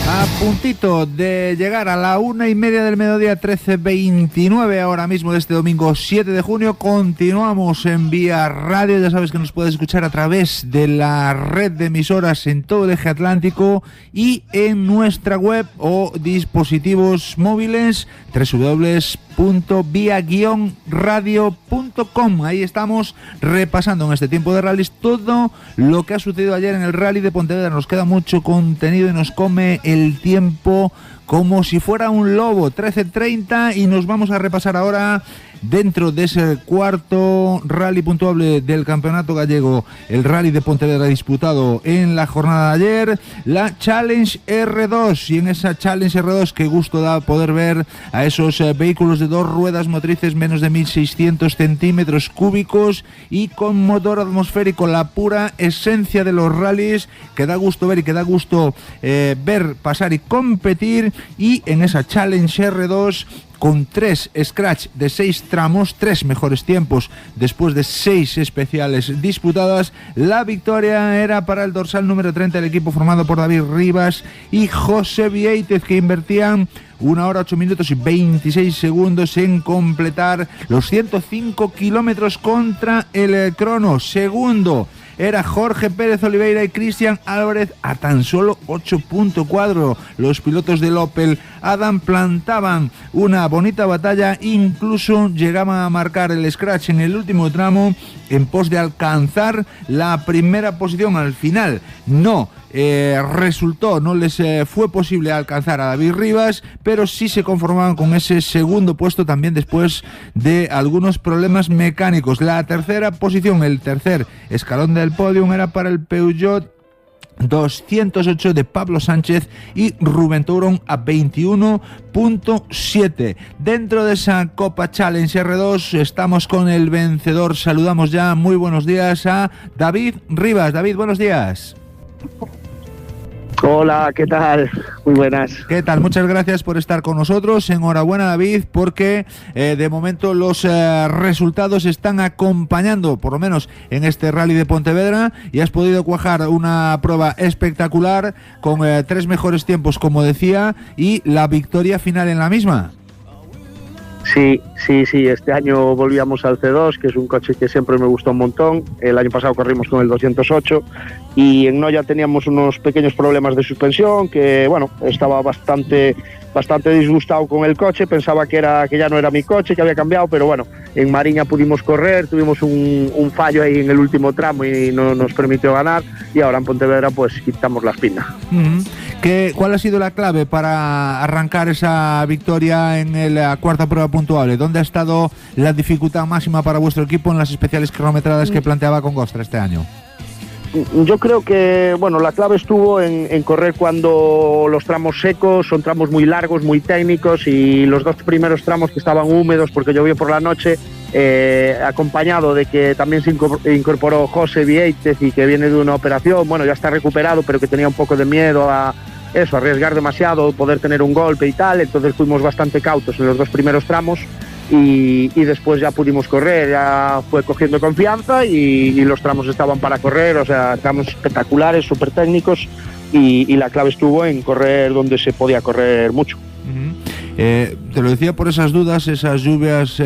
A puntito de llegar a la 1:30 del mediodía, 13:29 ahora mismo de este domingo 7 de junio. Continuamos en Vía Radio. Ya sabes que nos puedes escuchar a través de la red de emisoras en todo el eje atlántico y en nuestra web o dispositivos móviles www.via-radio.com. Ahí estamos repasando en este tiempo de rallies todo lo que ha sucedido ayer en el Rally de Pontevedra. Nos queda mucho contenido y nos come el tiempo como si fuera un lobo. 13:30 y nos vamos a repasar ahora, dentro de ese cuarto rally puntuable del campeonato gallego, el Rally de Pontevedra disputado en la jornada de ayer, la Challenge R2. Y en esa Challenge R2, qué gusto da poder ver a esos vehículos de 2 ruedas motrices, menos de 1.600 centímetros cúbicos y con motor atmosférico, la pura esencia de los rallies, que da gusto ver y que da gusto ver pasar y competir. Y en esa Challenge R2, con 3 scratch de 6 tramos, 3 mejores tiempos después de 6 especiales disputadas, la victoria era para el dorsal número 30 del equipo formado por David Rivas y José Vieitez, que invertían 1 hora 8 minutos y 26 segundos en completar los 105 kilómetros contra el crono. Segundo era Jorge Pérez Oliveira y Cristian Álvarez a tan solo 8.4. Los pilotos del Opel Adam plantaban una bonita batalla, incluso llegaban a marcar el scratch en el último tramo en pos de alcanzar la primera posición. Al final no resultó, no les fue posible alcanzar a David Rivas, pero sí se conformaban con ese segundo puesto también después de algunos problemas mecánicos. La tercera posición, el tercer escalón del podium, era para el Peugeot 208 de Pablo Sánchez y Rubén Tourón a 21.7. Dentro de esa Copa Challenge R2 estamos con el vencedor. Saludamos ya, muy buenos días, a David Rivas. David, buenos días. Hola, ¿qué tal? Muy buenas. ¿Qué tal? Muchas gracias por estar con nosotros. Enhorabuena, David, porque de momento los resultados están acompañando, por lo menos en este Rally de Pontevedra, y has podido cuajar una prueba espectacular con 3 mejores tiempos, como decía, y la victoria final en la misma. Sí, este año volvíamos al C2, que es un coche que siempre me gustó un montón. El año pasado corrimos con el 208 y en Noya teníamos unos pequeños problemas de suspensión, que bueno, estaba bastante disgustado con el coche, pensaba que ya no era mi coche, que había cambiado, pero bueno, en Mariña pudimos correr, tuvimos un fallo ahí en el último tramo y no nos permitió ganar, y ahora en Pontevedra pues quitamos la espina. ¿Cuál ha sido la clave para arrancar esa victoria en la cuarta prueba puntuable? ¿Dónde ha estado la dificultad máxima para vuestro equipo en las especiales cronometradas que planteaba Congosta este año? Yo creo que bueno, la clave estuvo en correr cuando los tramos secos, son tramos muy largos, muy técnicos, y los 2 primeros tramos que estaban húmedos porque llovió por la noche, acompañado de que también se incorporó José Vieitez, y que viene de una operación, bueno, ya está recuperado, pero que tenía un poco de miedo a eso, arriesgar demasiado, poder tener un golpe y tal. Entonces fuimos bastante cautos en los 2 primeros tramos y después ya pudimos correr, ya fue cogiendo confianza y los tramos estaban para correr, o sea, tramos espectaculares, súper técnicos, y la clave estuvo en correr donde se podía correr mucho. Te lo decía por esas dudas, esas lluvias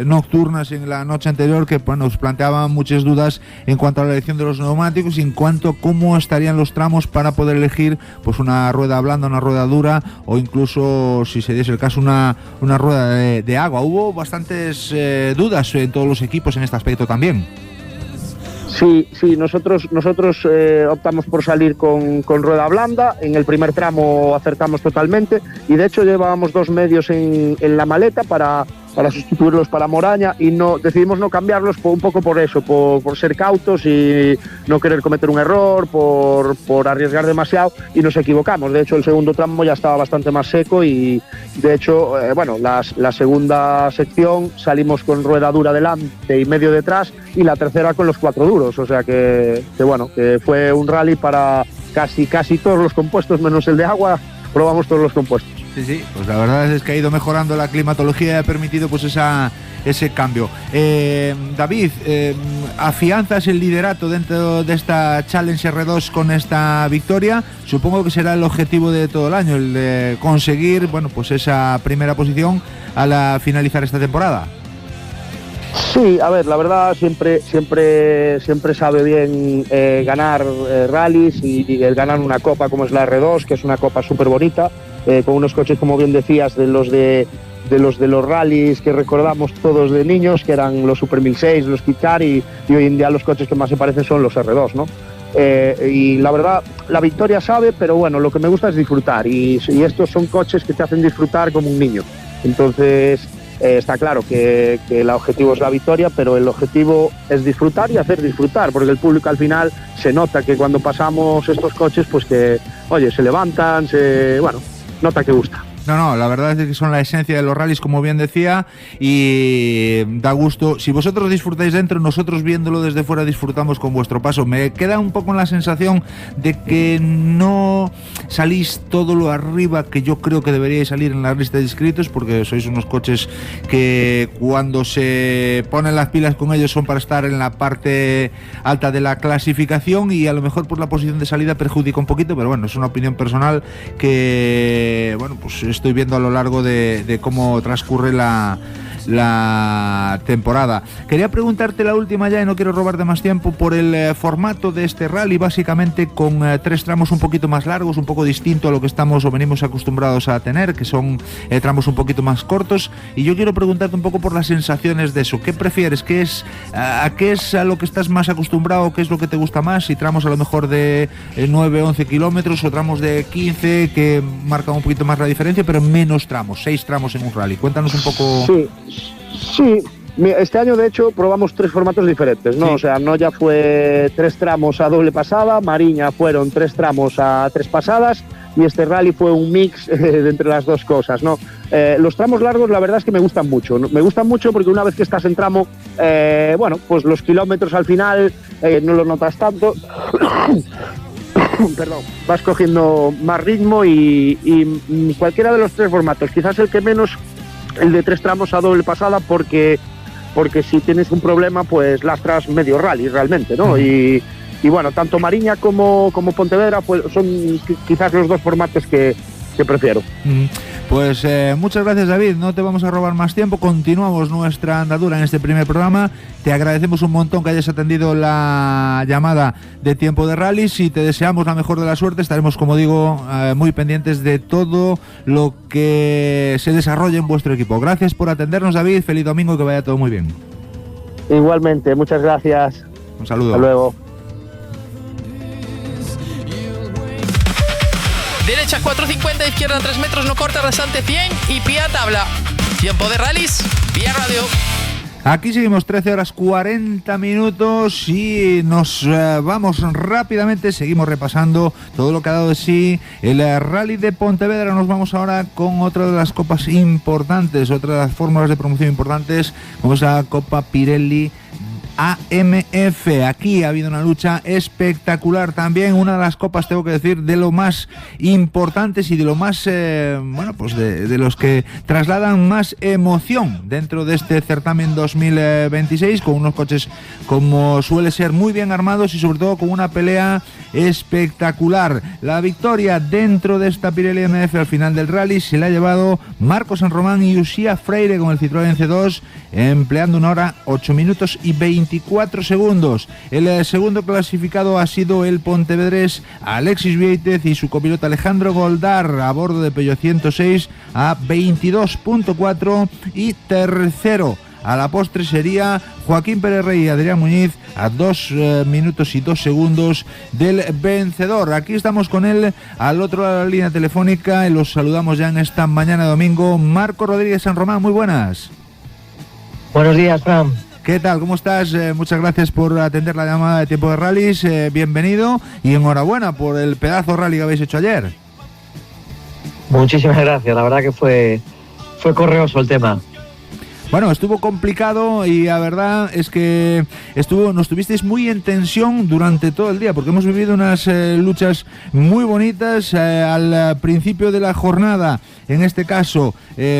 nocturnas en la noche anterior, que bueno, nos planteaban muchas dudas en cuanto a la elección de los neumáticos y en cuanto a cómo estarían los tramos para poder elegir pues una rueda blanda, una rueda dura, o incluso, si se diese el caso, una rueda de agua. Hubo bastantes dudas en todos los equipos en este aspecto también. Sí, nosotros optamos por salir con rueda blanda. En el primer tramo acertamos totalmente, y de hecho llevábamos 2 medios en la maleta para sustituirlos para Moraña, y decidimos no cambiarlos un poco por eso, por ser cautos y no querer cometer un error, por arriesgar demasiado, y nos equivocamos. De hecho, el segundo tramo ya estaba bastante más seco, y de hecho, la segunda sección salimos con rueda dura delante y medio detrás, y la tercera con los 4 duros, o sea que fue un rally para casi todos los compuestos, menos el de agua, probamos todos los compuestos. Sí, pues la verdad es que ha ido mejorando la climatología y ha permitido pues ese cambio. David, afianzas el liderato dentro de esta Challenge R2 con esta victoria. Supongo que será el objetivo de todo el año, el de conseguir, bueno, pues esa primera posición al finalizar esta temporada. Sí, a ver, la verdad siempre sabe bien ganar rallies y el ganar una copa como es la R2, que es una copa súper bonita, con unos coches, como bien decías, de los rallies que recordamos todos de niños, que eran los Super 1006, los Kit-Car, y hoy en día los coches que más se parecen son los R2, ¿no? Y la verdad, la victoria sabe, pero bueno, lo que me gusta es disfrutar, y estos son coches que te hacen disfrutar como un niño. Entonces, está claro que el objetivo es la victoria, pero el objetivo es disfrutar y hacer disfrutar, porque el público al final se nota que cuando pasamos estos coches, pues que, oye, se levantan, nota que gusta. No, la verdad es que son la esencia de los rallies, como bien decía, y da gusto. Si vosotros disfrutáis dentro, nosotros viéndolo desde fuera disfrutamos con vuestro paso. Me queda un poco la sensación de que no salís todo lo arriba que yo creo que deberíais salir en la lista de inscritos, porque sois unos coches que cuando se ponen las pilas con ellos son para estar en la parte alta de la clasificación, y a lo mejor por la posición de salida perjudica un poquito, pero bueno, es una opinión personal que, bueno, pues estoy viendo a lo largo de cómo transcurre la temporada. Quería preguntarte la última ya, y no quiero robarte más tiempo, por el formato de este rally, básicamente con 3 tramos un poquito más largos, un poco distinto a lo que estamos o venimos acostumbrados a tener, que son tramos un poquito más cortos, y yo quiero preguntarte un poco por las sensaciones de eso. ¿Qué prefieres? ¿Qué es a lo que estás más acostumbrado? ¿Qué es lo que te gusta más? Si tramos a lo mejor de 9, 11 kilómetros, o tramos de 15 que marcan un poquito más la diferencia, pero menos tramos, 6 tramos en un rally. Cuéntanos un poco. Sí, este año de hecho probamos 3 formatos diferentes, ¿no? Sí. O sea, Noia fue 3 tramos a doble pasada, Mariña fueron 3 tramos a 3 pasadas, y este rally fue un mix de entre las dos cosas, ¿no? Los tramos largos la verdad es que me gustan mucho, ¿no? Me gustan mucho porque una vez que estás en tramo, pues los kilómetros al final no los notas tanto. Perdón, vas cogiendo más ritmo, y cualquiera de los 3 formatos, quizás el que menos, el de 3 tramos a doble pasada, porque si tienes un problema pues lastras medio rally realmente, ¿no? Y bueno, tanto Mariña como Pontevedra pues son quizás los 2 formatos que prefiero. Pues muchas gracias, David, no te vamos a robar más tiempo, continuamos nuestra andadura en este primer programa. Te agradecemos un montón que hayas atendido la llamada de Tiempo de Rallys, y te deseamos la mejor de la suerte. Estaremos, como digo, muy pendientes de todo lo que se desarrolle en vuestro equipo. Gracias por atendernos, David, feliz domingo y que vaya todo muy bien. Igualmente, muchas gracias. Un saludo. Hasta luego. Derecha 450, izquierda 3 metros, no corta, rasante 100 y pie a tabla. Tiempo de Rallys, vía radio. Aquí seguimos 13 horas 40 minutos y nos vamos rápidamente, seguimos repasando todo lo que ha dado de sí el Rally de Pontevedra. Nos vamos ahora con otra de las copas importantes, otra de las fórmulas de promoción importantes, como es la Copa Pirelli AMF. Aquí ha habido una lucha espectacular también, una de las copas, tengo que decir, de lo más importantes y de lo más, pues de los que trasladan más emoción dentro de este certamen 2026, con unos coches como suele ser muy bien armados y sobre todo con una pelea espectacular. La victoria dentro de esta Pirelli AMF al final del rally se la ha llevado Marco San Román y Uxía Freire con el Citroën C2, empleando 1 hora 8 minutos y 24 segundos. El segundo clasificado ha sido el pontevedrés Alexis Vieitez y su copiloto Alejandro Goldar a bordo de Peugeot 106 a 22.4, y tercero a la postre sería Joaquín Pérez Rey y Adrián Muñiz a 2 minutos y 2 segundos del vencedor. Aquí estamos con él al otro lado de la línea telefónica y los saludamos ya en esta mañana de domingo. Marco Rodríguez San Román, muy buenas. Buenos días, Fran. ¿Qué tal? ¿Cómo estás? Muchas gracias por atender la llamada de Tiempo de Rallys. Bienvenido y enhorabuena por el pedazo rally que habéis hecho ayer. Muchísimas gracias. La verdad que fue correoso el tema. Bueno, estuvo complicado y la verdad es que nos tuvisteis muy en tensión durante todo el día, porque hemos vivido unas luchas muy bonitas. Al principio de la jornada, en este caso,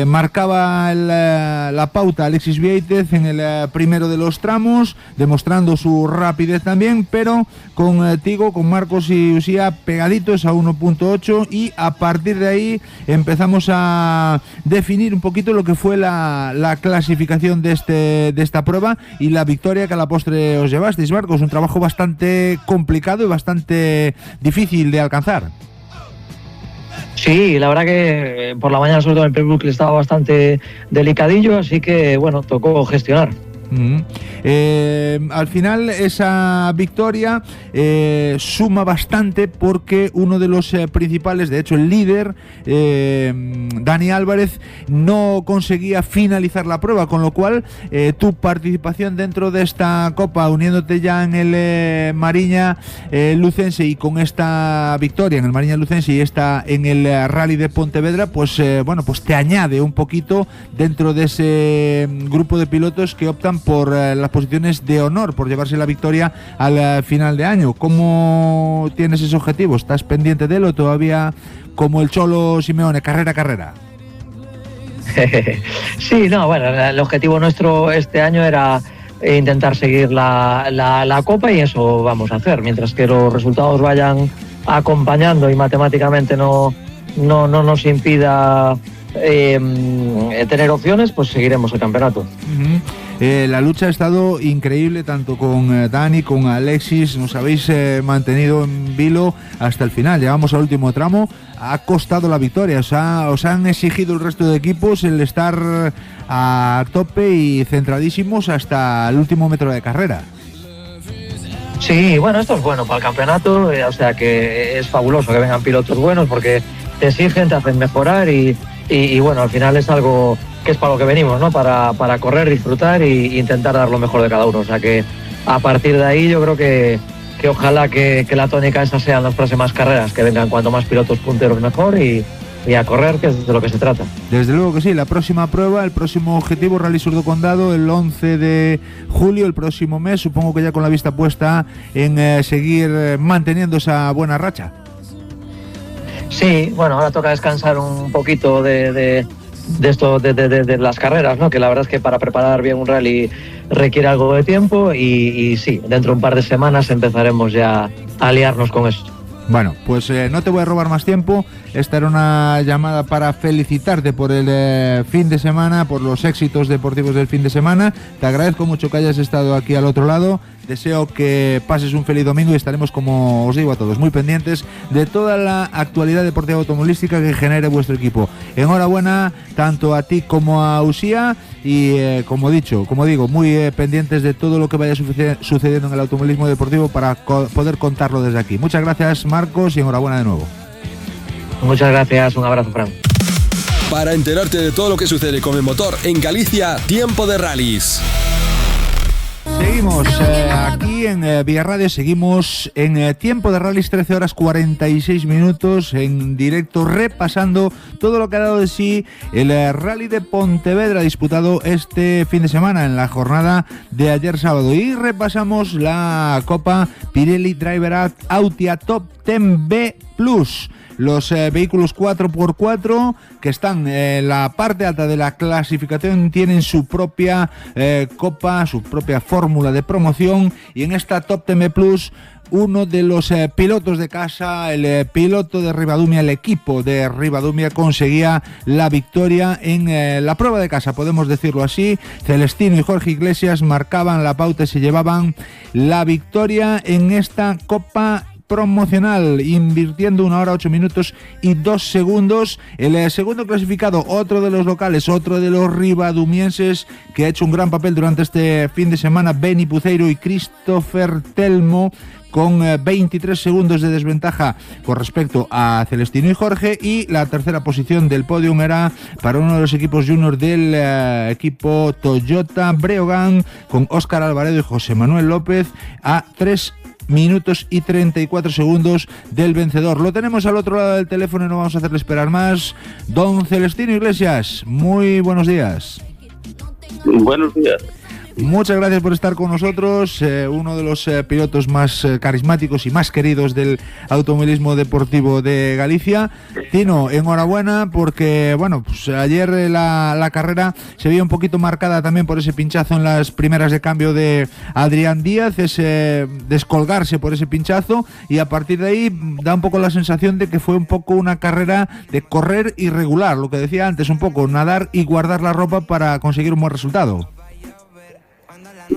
marcaba la pauta Alexis Vieitez en el primero de los tramos, demostrando su rapidez también, pero contigo, con Marcos y Usía pegaditos a 1.8, y a partir de ahí empezamos a definir un poquito lo que fue la clasificación de esta prueba y la victoria que a la postre os llevasteis, Marcos. Un trabajo bastante complicado y bastante difícil de alcanzar. Sí, la verdad que por la mañana, sobre todo en el pre-book, estaba bastante delicadillo, así que bueno, tocó gestionar. Al final esa victoria suma bastante, porque uno de los principales, de hecho el líder, Dani Álvarez, no conseguía finalizar la prueba, con lo cual tu participación dentro de esta Copa, uniéndote ya en el Mariña Lucense, y con esta victoria en el Mariña Lucense y esta en el Rally de Pontevedra, pues te añade un poquito dentro de ese grupo de pilotos que optan por las posiciones de honor, por llevarse la victoria al final de año. ¿Cómo tienes ese objetivo? ¿Estás pendiente de él o todavía, como el Cholo Simeone, carrera a carrera? Sí, no, bueno, el objetivo nuestro este año era intentar seguir la Copa, y eso vamos a hacer. Mientras que los resultados vayan acompañando y matemáticamente no nos impida tener opciones, pues seguiremos el campeonato. La lucha ha estado increíble, tanto con Dani, con Alexis. Nos habéis mantenido en vilo hasta el final. Llegamos al último tramo. Ha costado la victoria. Os han exigido el resto de equipos el estar a tope y centradísimos hasta el último metro de carrera. Sí, bueno, esto es bueno para el campeonato, o sea que es fabuloso que vengan pilotos buenos, porque te exigen, te hacen mejorar y bueno, al final es algo que es para lo que venimos, ¿no? Para correr, disfrutar e intentar dar lo mejor de cada uno. O sea que a partir de ahí yo creo que ojalá que la tónica esa sean las próximas carreras, que vengan cuanto más pilotos punteros mejor y a correr, que es de lo que se trata. Desde luego que sí. La próxima prueba, el próximo objetivo, Rally Sur do Condado, el 11 de julio, el próximo mes, supongo que ya con la vista puesta en seguir manteniendo esa buena racha. Sí, bueno, ahora toca descansar un poquito de esto, de las carreras, ¿no? Que la verdad es que para preparar bien un rally requiere algo de tiempo y sí, dentro de un par de semanas empezaremos ya a liarnos con eso. Bueno, pues no te voy a robar más tiempo. Esta era una llamada para felicitarte por el fin de semana, por los éxitos deportivos del fin de semana. Te agradezco mucho que hayas estado aquí al otro lado. Deseo que pases un feliz domingo y estaremos, como os digo a todos, muy pendientes de toda la actualidad deportiva automovilística que genere vuestro equipo. Enhorabuena tanto a ti como a Usía y como digo, muy pendientes de todo lo que vaya sucediendo en el automovilismo deportivo para poder contarlo desde aquí. Muchas gracias, Marcos, y enhorabuena de nuevo. Muchas gracias, un abrazo, Fran. Para enterarte de todo lo que sucede con el motor en Galicia, Tiempo de Rallys. Seguimos aquí en Vía Radio, seguimos en Tiempo de Rallys, 13 horas 46 minutos en directo, repasando todo lo que ha dado de sí el Rally de Pontevedra, disputado este fin de semana en la jornada de ayer sábado, y repasamos la Copa Pirelli Driver Autia Top 10B Plus. Los vehículos 4x4 que están en la parte alta de la clasificación tienen su propia copa, su propia fórmula de promoción, y en esta Top 10 Plus uno de los pilotos de casa, el piloto de Ribadumia, el equipo de Ribadumia, conseguía la victoria en la prueba de casa, podemos decirlo así. Celestino y Jorge Iglesias marcaban la pauta y se llevaban la victoria en esta Copa promocional, invirtiendo 1 hora 8 minutos y 2 segundos. El segundo clasificado, otro de los locales, otro de los ribadumienses que ha hecho un gran papel durante este fin de semana, Benny Puceiro y Christopher Telmo, con 23 segundos de desventaja con respecto a Celestino y Jorge, y la tercera posición del podium era para uno de los equipos juniors del equipo Toyota Breogán, con Óscar Alvaredo y José Manuel López a 3 minutos y 34 segundos del vencedor. Lo tenemos al otro lado del teléfono y no vamos a hacerle esperar más. Don Celestino Iglesias, muy buenos días. Buenos días. Muchas gracias por estar con nosotros, uno de los pilotos más carismáticos y más queridos del automovilismo deportivo de Galicia. Tino, enhorabuena porque, bueno, pues ayer la carrera se veía un poquito marcada también por ese pinchazo en las primeras de cambio de Adrián Díaz, ese descolgarse por ese pinchazo, y a partir de ahí da un poco la sensación de que fue un poco una carrera de correr irregular, lo que decía antes, un poco nadar y guardar la ropa para conseguir un buen resultado.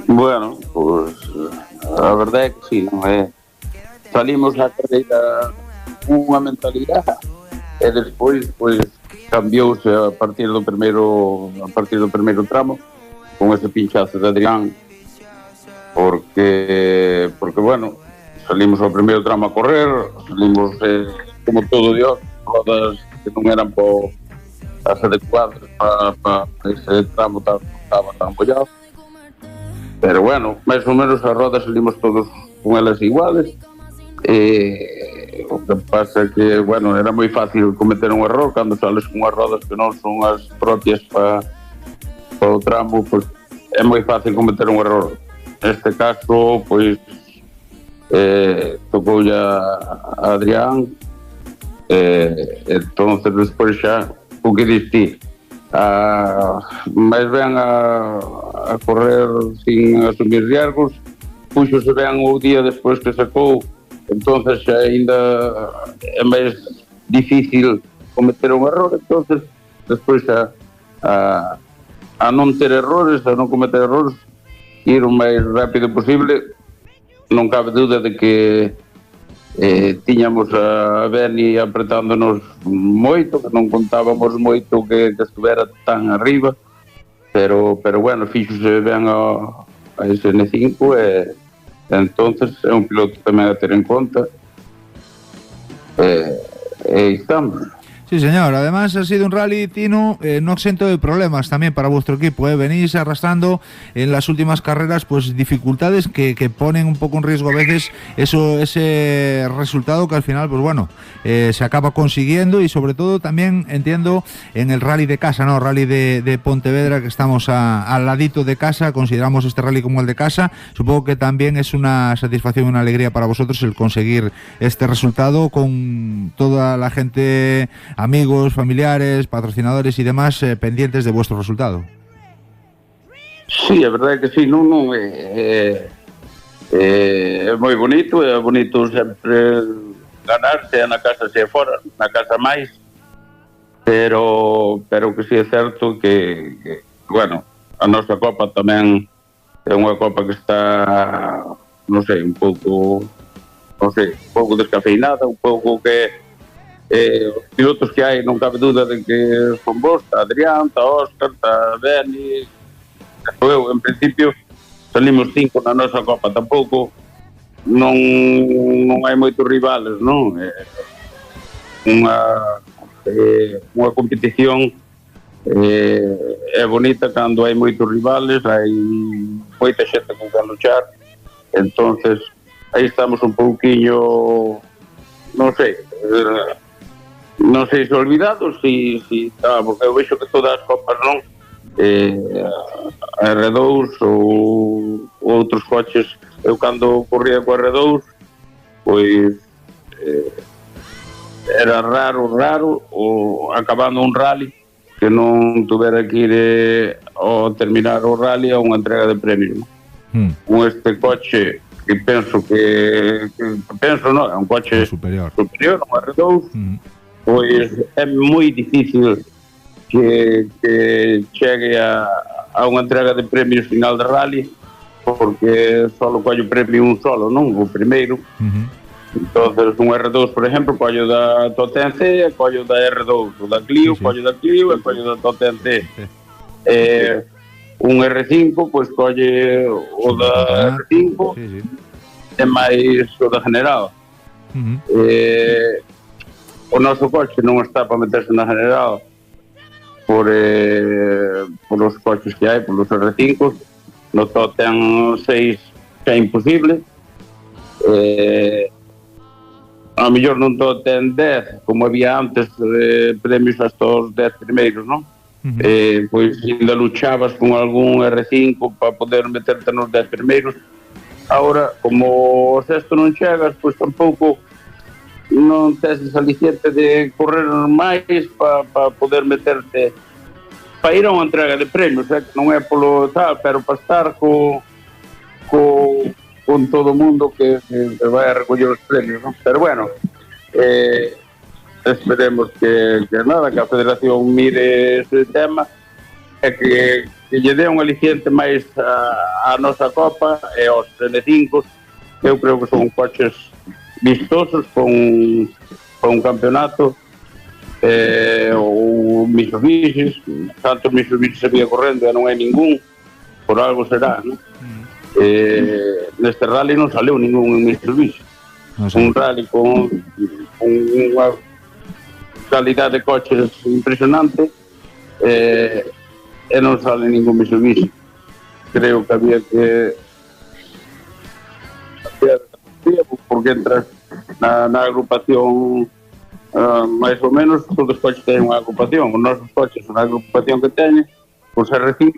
Bueno, pues a verdade é que sí, non é? Salimos a carreira unha mentalidade e despois pois cambiouse a partir do primeiro tramo con ese pinchazo de Adrián porque bueno, salimos ao primeiro tramo a correr, salimos como todo Dios, rodas que non eran as adecuadas para ese tramo estaba tan bollado. Pero bueno, máis ou menos as rodas salimos todos con elas iguales. O que pasa é que, bueno, era moi fácil cometer un error cando sales con as rodas que non son as propias para o tramo, pois é moi fácil cometer un error. Neste caso, pois tocoulle a Adrián, entonces despois xa o que diste máis ben a correr sin asumir riesgos, puxose ben o día despois que sacou, entonces xa ainda é máis difícil cometer un error, entonces despois a non ter errores, a non cometer errores, ir o máis rápido posible. Non cabe dúda de que tiñamos a Beni apretándonos moito, que non contábamos moito que estuvera tan arriba, pero bueno, fíxose ben a ese N5 e entonces é un piloto tamén a ter en conta e estamos. Sí, señor. Además, ha sido un rally, Tino, no exento de problemas también para vuestro equipo. Venís arrastrando en las últimas carreras pues dificultades que ponen un poco en riesgo a veces ese resultado que al final, pues bueno, se acaba consiguiendo, y sobre todo también entiendo en el rally de casa, ¿no? Rally de Pontevedra, que estamos al ladito de casa, consideramos este rally como el de casa. Supongo que también es una satisfacción y una alegría para vosotros el conseguir este resultado con toda la gente, amigos, familiares, patrocinadores y demás pendientes de vuestro resultado. Sí, a verdade é que sí, non é moi bonito, é bonito sempre ganar, sea na casa, sea fora, na casa máis, pero que sí é certo que bueno, a nosa copa tamén é unha copa que está, non sei, un pouco descafeinada, un pouco que os pilotos que hai, non cabe dúda de que son vos, está Adrián, está Óscar, está Beni, eu, en principio salimos 5 na nosa copa, tampouco non hai moitos rivales, non? Unha competición é bonita cando hai moitos rivales, hai moita xente con que luchar, entonces aí estamos un pouquiño, non sei se olvidados, si porque eu vexo que todas as copas non, a R2 ou outros coches, eu cando corría co R2 pois era raro o acabando un rally que non tuvera que ir ao terminar o rally a unha entrega de premios. Con este coche que penso non, é un coche superior, un R2, pois é moi difícil que chegue a unha entrega de premios final de rally, porque só colle o premio un solo, non? O primeiro. Entonces un R2, por exemplo, colle da Totem C e colle da R2, o da Clio, colle da Clio e colle da Totem C. Un R5, pois colle o da R5 e máis o da General. O noso coche non está para meterse na General por os coches que hai, por os R5. No Totem 6 é imposible. A mellor non Totem 10, como había antes, premios hasta os 10 primeiros, non? pois ainda luchabas con algún R5 para poder meterte nos 10 primeiros. Ahora, como o sexto non chegas, pois tampouco non tes ese aliciente de correr máis para poder meterte, para ir a unha entrega de premios, que non é polo tal, pero para estar con todo o mundo que vai a recoller os premios, non? Pero bueno, esperemos que nada, que a Federación mire ese tema e que lle dé un aliciente máis a nosa Copa e aos N5. Eu creo que son coches vistosos con un campeonato ou Mitsubishi, tantos Mitsubishi se vía correndo e non hai ningún, por algo será, non? Neste rally non saleu ningún Mitsubishi, un rally con unha calidad de coches impresionante e non sale ningún Mitsubishi. Creo que había que porque entras na agrupación máis ou menos, todos os coches teñen unha agrupación, os nosos coches son a agrupación que teñen, os R5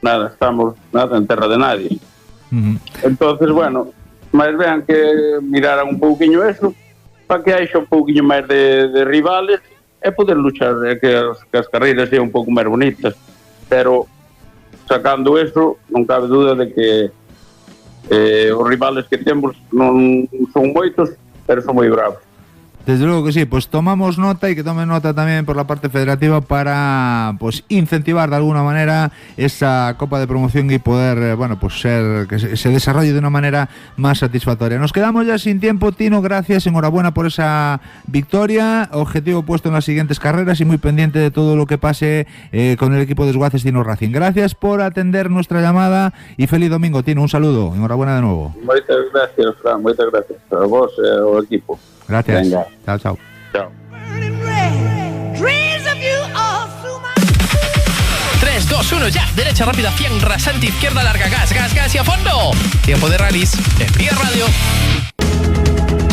nada, estamos nada en terra de nadie. Entonces, bueno, máis vean que miraran un pouquiño eso para que haixa un pouquiño máis de rivales e poder luchar, que as carreiras sean un pouco máis bonitas, pero sacando eso non cabe duda de que os rivales que temos non son moitos, pero son moi bravos. Desde luego que sí, pues tomamos nota y que tomen nota también por la parte federativa para pues incentivar de alguna manera esa Copa de Promoción y poder, bueno, pues ser que se desarrolle de una manera más satisfactoria. Nos quedamos ya sin tiempo, Tino, gracias, enhorabuena por esa victoria, objetivo puesto en las siguientes carreras y muy pendiente de todo lo que pase con el equipo de Esguaces Tino Racing. Gracias por atender nuestra llamada y feliz domingo, Tino, un saludo, enhorabuena de nuevo. Moitas gracias, Fran, moitas gracias a vos e ao equipo. Gracias. Venga. Chao, chao. Chao. 3, 2, 1, ya. Derecha rápida, 100, rasante, izquierda larga, gas y a fondo. Tiempo de rallies en Vía Radio.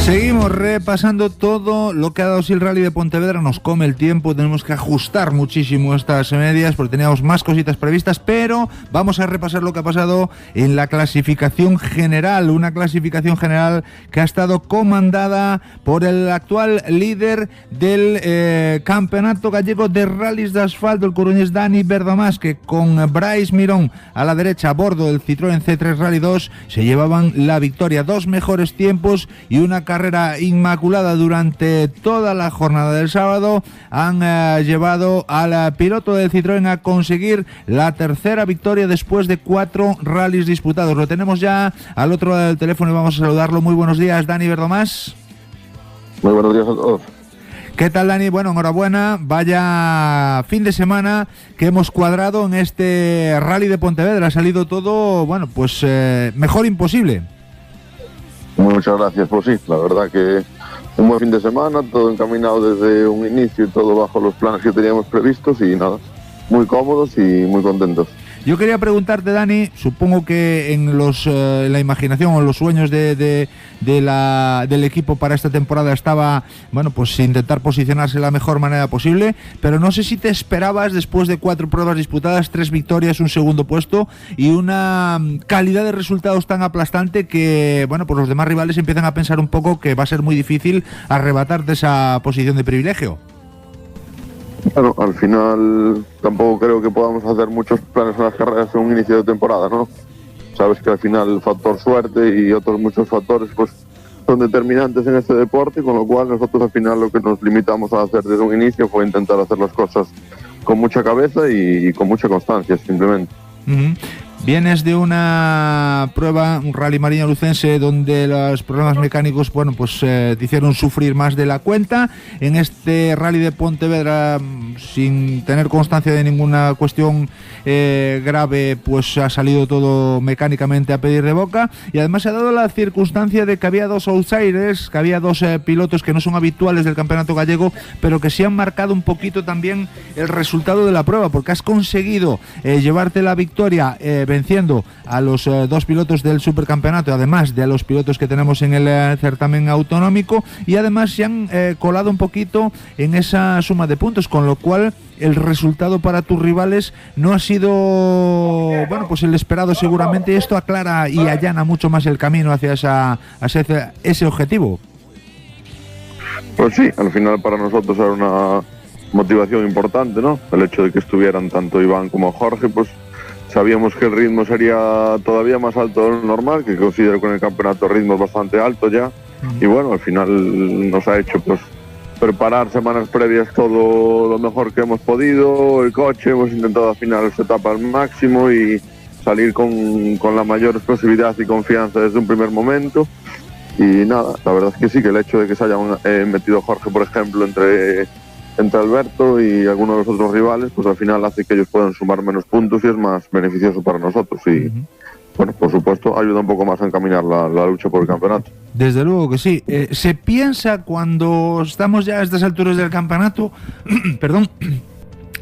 Seguimos repasando todo lo que ha dado el Rally de Pontevedra. Nos come el tiempo, tenemos que ajustar muchísimo estas medias porque teníamos más cositas previstas, pero vamos a repasar lo que ha pasado en la clasificación general, una clasificación general que ha estado comandada por el actual líder del Campeonato Gallego de Rallys de Asfalto, el coruñés Dani Verdomás, que con Brais Mirón a la derecha a bordo del Citroën C3 Rally 2 se llevaban la victoria, 2 mejores tiempos y una carrera inmaculada durante toda la jornada del sábado. Han llevado al piloto del Citroën a conseguir la tercera victoria después de 4 rallies disputados. Lo tenemos ya al otro lado del teléfono y vamos a saludarlo. Muy buenos días, Dani Verdomás. Muy buenos días a todos. ¿Qué tal, Dani? Bueno, enhorabuena. Vaya fin de semana que hemos cuadrado en este Rally de Pontevedra. Ha salido todo, bueno, pues mejor imposible. Muchas gracias, pues sí, la verdad que un buen fin de semana, todo encaminado desde un inicio y todo bajo los planes que teníamos previstos y nada, muy cómodos y muy contentos. Yo quería preguntarte, Dani, supongo que en la imaginación o en los sueños del equipo para esta temporada estaba, bueno, pues intentar posicionarse de la mejor manera posible, pero no sé si te esperabas, después de 4 pruebas disputadas, 3 victorias, un segundo puesto y una calidad de resultados tan aplastante que, bueno, pues los demás rivales empiezan a pensar un poco que va a ser muy difícil arrebatarte esa posición de privilegio. Bueno, al final tampoco creo que podamos hacer muchos planes en las carreras en un inicio de temporada, ¿no? Sabes que al final el factor suerte y otros muchos factores pues son determinantes en este deporte, con lo cual nosotros al final lo que nos limitamos a hacer desde un inicio fue intentar hacer las cosas con mucha cabeza y con mucha constancia, simplemente. Vienes de una prueba, un Rally Mariña Lucense, donde los problemas mecánicos, bueno, pues te hicieron sufrir más de la cuenta. En este Rally de Pontevedra, sin tener constancia de ninguna cuestión grave, pues ha salido todo mecánicamente a pedir de boca. Y además se ha dado la circunstancia de que había 2 outsiders, que había 2 pilotos que no son habituales del campeonato gallego, pero que sí han marcado un poquito también el resultado de la prueba, porque has conseguido llevarte la victoria venciendo a los 2 pilotos del supercampeonato, además de a los pilotos que tenemos en el certamen autonómico, y además se han colado un poquito en esa suma de puntos, con lo cual el resultado para tus rivales no ha sido, bueno, pues el esperado seguramente. Esto aclara y allana mucho más el camino hacia ese objetivo. Pues sí, al final para nosotros era una motivación importante, ¿no? El hecho de que estuvieran tanto Iván como Jorge, pues sabíamos que el ritmo sería todavía más alto de lo normal, que considero que en el campeonato el ritmo es bastante alto ya, y bueno, al final nos ha hecho pues preparar semanas previas todo lo mejor que hemos podido, el coche, hemos intentado afinar esta etapa al máximo y salir con la mayor explosividad y confianza desde un primer momento. Y nada, la verdad es que sí, que el hecho de que se hayan metido Jorge, por ejemplo, entre Alberto y algunos de los otros rivales, pues al final hace que ellos puedan sumar menos puntos y es más beneficioso para nosotros. Y bueno, por supuesto, ayuda un poco más a encaminar la lucha por el campeonato. Desde luego que sí. Se piensa, cuando estamos ya a estas alturas del campeonato, perdón,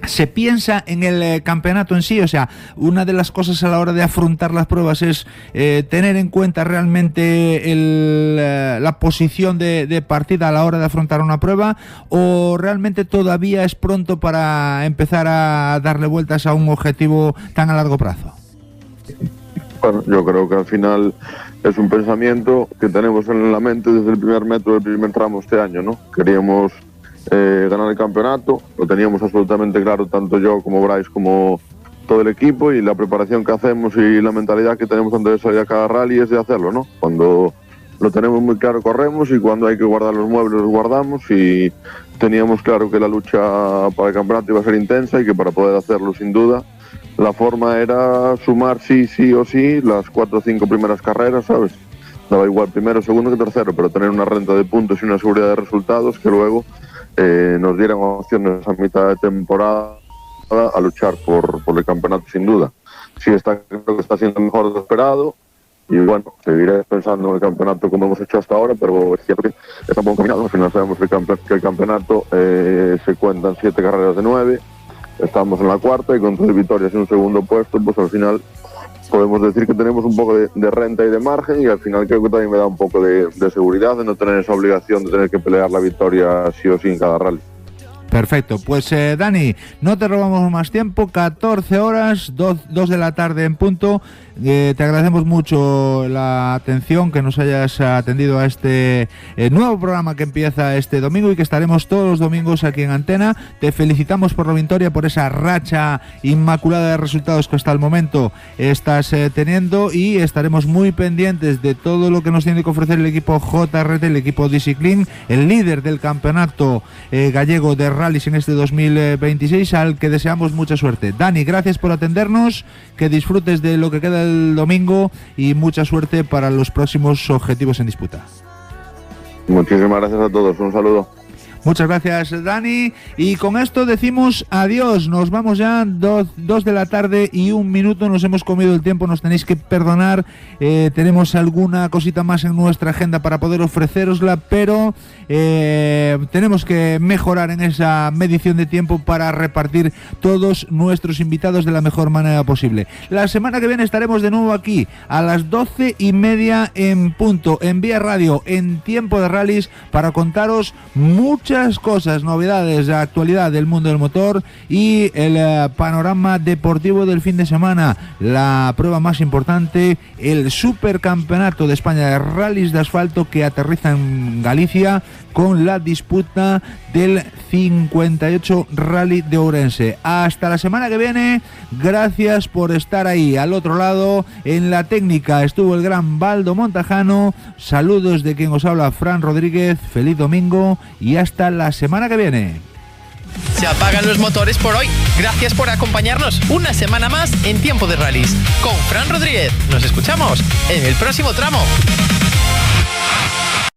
se piensa en el campeonato en sí. O sea, una de las cosas a la hora de afrontar las pruebas es tener en cuenta realmente la posición de partida a la hora de afrontar una prueba, o realmente todavía es pronto para empezar a darle vueltas a un objetivo tan a largo plazo. Bueno, yo creo que al final es un pensamiento que tenemos en la mente desde el primer metro del primer tramo este año, ¿no? Queríamos ganar el campeonato, lo teníamos absolutamente claro, tanto yo como Bryce como todo el equipo, y la preparación que hacemos y la mentalidad que tenemos antes de salir a cada rally es de hacerlo, ¿no? Cuando lo tenemos muy claro corremos, y cuando hay que guardar los muebles los guardamos, y teníamos claro que la lucha para el campeonato iba a ser intensa y que para poder hacerlo sin duda la forma era sumar sí o sí las 4 o 5 primeras carreras, ¿sabes? Daba igual primero, segundo que tercero, pero tener una renta de puntos y una seguridad de resultados que luego nos dieran opciones a mitad de temporada a luchar por el campeonato sin duda. Sí, creo que está siendo mejor de lo esperado, y bueno, seguiré pensando en el campeonato como hemos hecho hasta ahora, pero es cierto que está un poco caminado. Al final sabemos que el campeonato se cuentan 7 carreras de 9, estamos en la cuarta y con 3 victorias y un segundo puesto, pues al final podemos decir que tenemos un poco de renta y de margen, y al final creo que también me da un poco de seguridad de no tener esa obligación de tener que pelear la victoria sí o sí en cada rally. Perfecto, pues Dani, no te robamos más tiempo, 14 horas, 2 de la tarde en punto. Te agradecemos mucho la atención, que nos hayas atendido a este nuevo programa que empieza este domingo y que estaremos todos los domingos aquí en Antena. Te felicitamos por la victoria, por esa racha inmaculada de resultados que hasta el momento estás teniendo, y estaremos muy pendientes de todo lo que nos tiene que ofrecer el equipo JRT, el equipo Discipline, el líder del campeonato gallego de rallies en este 2026, al que deseamos mucha suerte. Dani, gracias por atendernos, que disfrutes de lo que queda el domingo y mucha suerte para los próximos objetivos en disputa. Muchísimas gracias a todos, un saludo. Muchas gracias, Dani, y con esto decimos adiós. Nos vamos ya, 2 de la tarde y 1 minuto, nos hemos comido el tiempo, nos tenéis que perdonar. Tenemos alguna cosita más en nuestra agenda para poder ofrecerosla, pero tenemos que mejorar en esa medición de tiempo para repartir todos nuestros invitados de la mejor manera posible. La semana que viene estaremos de nuevo aquí a las 12:30 en punto, en Vía Radio, en Tiempo de Rallys, para contaros muchas cosas, novedades, la actualidad del mundo del motor y el panorama deportivo del fin de semana. La prueba más importante, el Supercampeonato de España de Rallys de Asfalto, que aterriza en Galicia con la disputa del 58 Rally de Ourense. Hasta la semana que viene, gracias por estar ahí al otro lado. En la técnica estuvo el gran Baldo Montajano. Saludos de quien os habla, Fran Rodríguez. Feliz domingo y hasta la semana que viene. Se apagan los motores por hoy. Gracias por acompañarnos una semana más en Tiempo de Rallys con Fran Rodríguez. Nos escuchamos en el próximo tramo.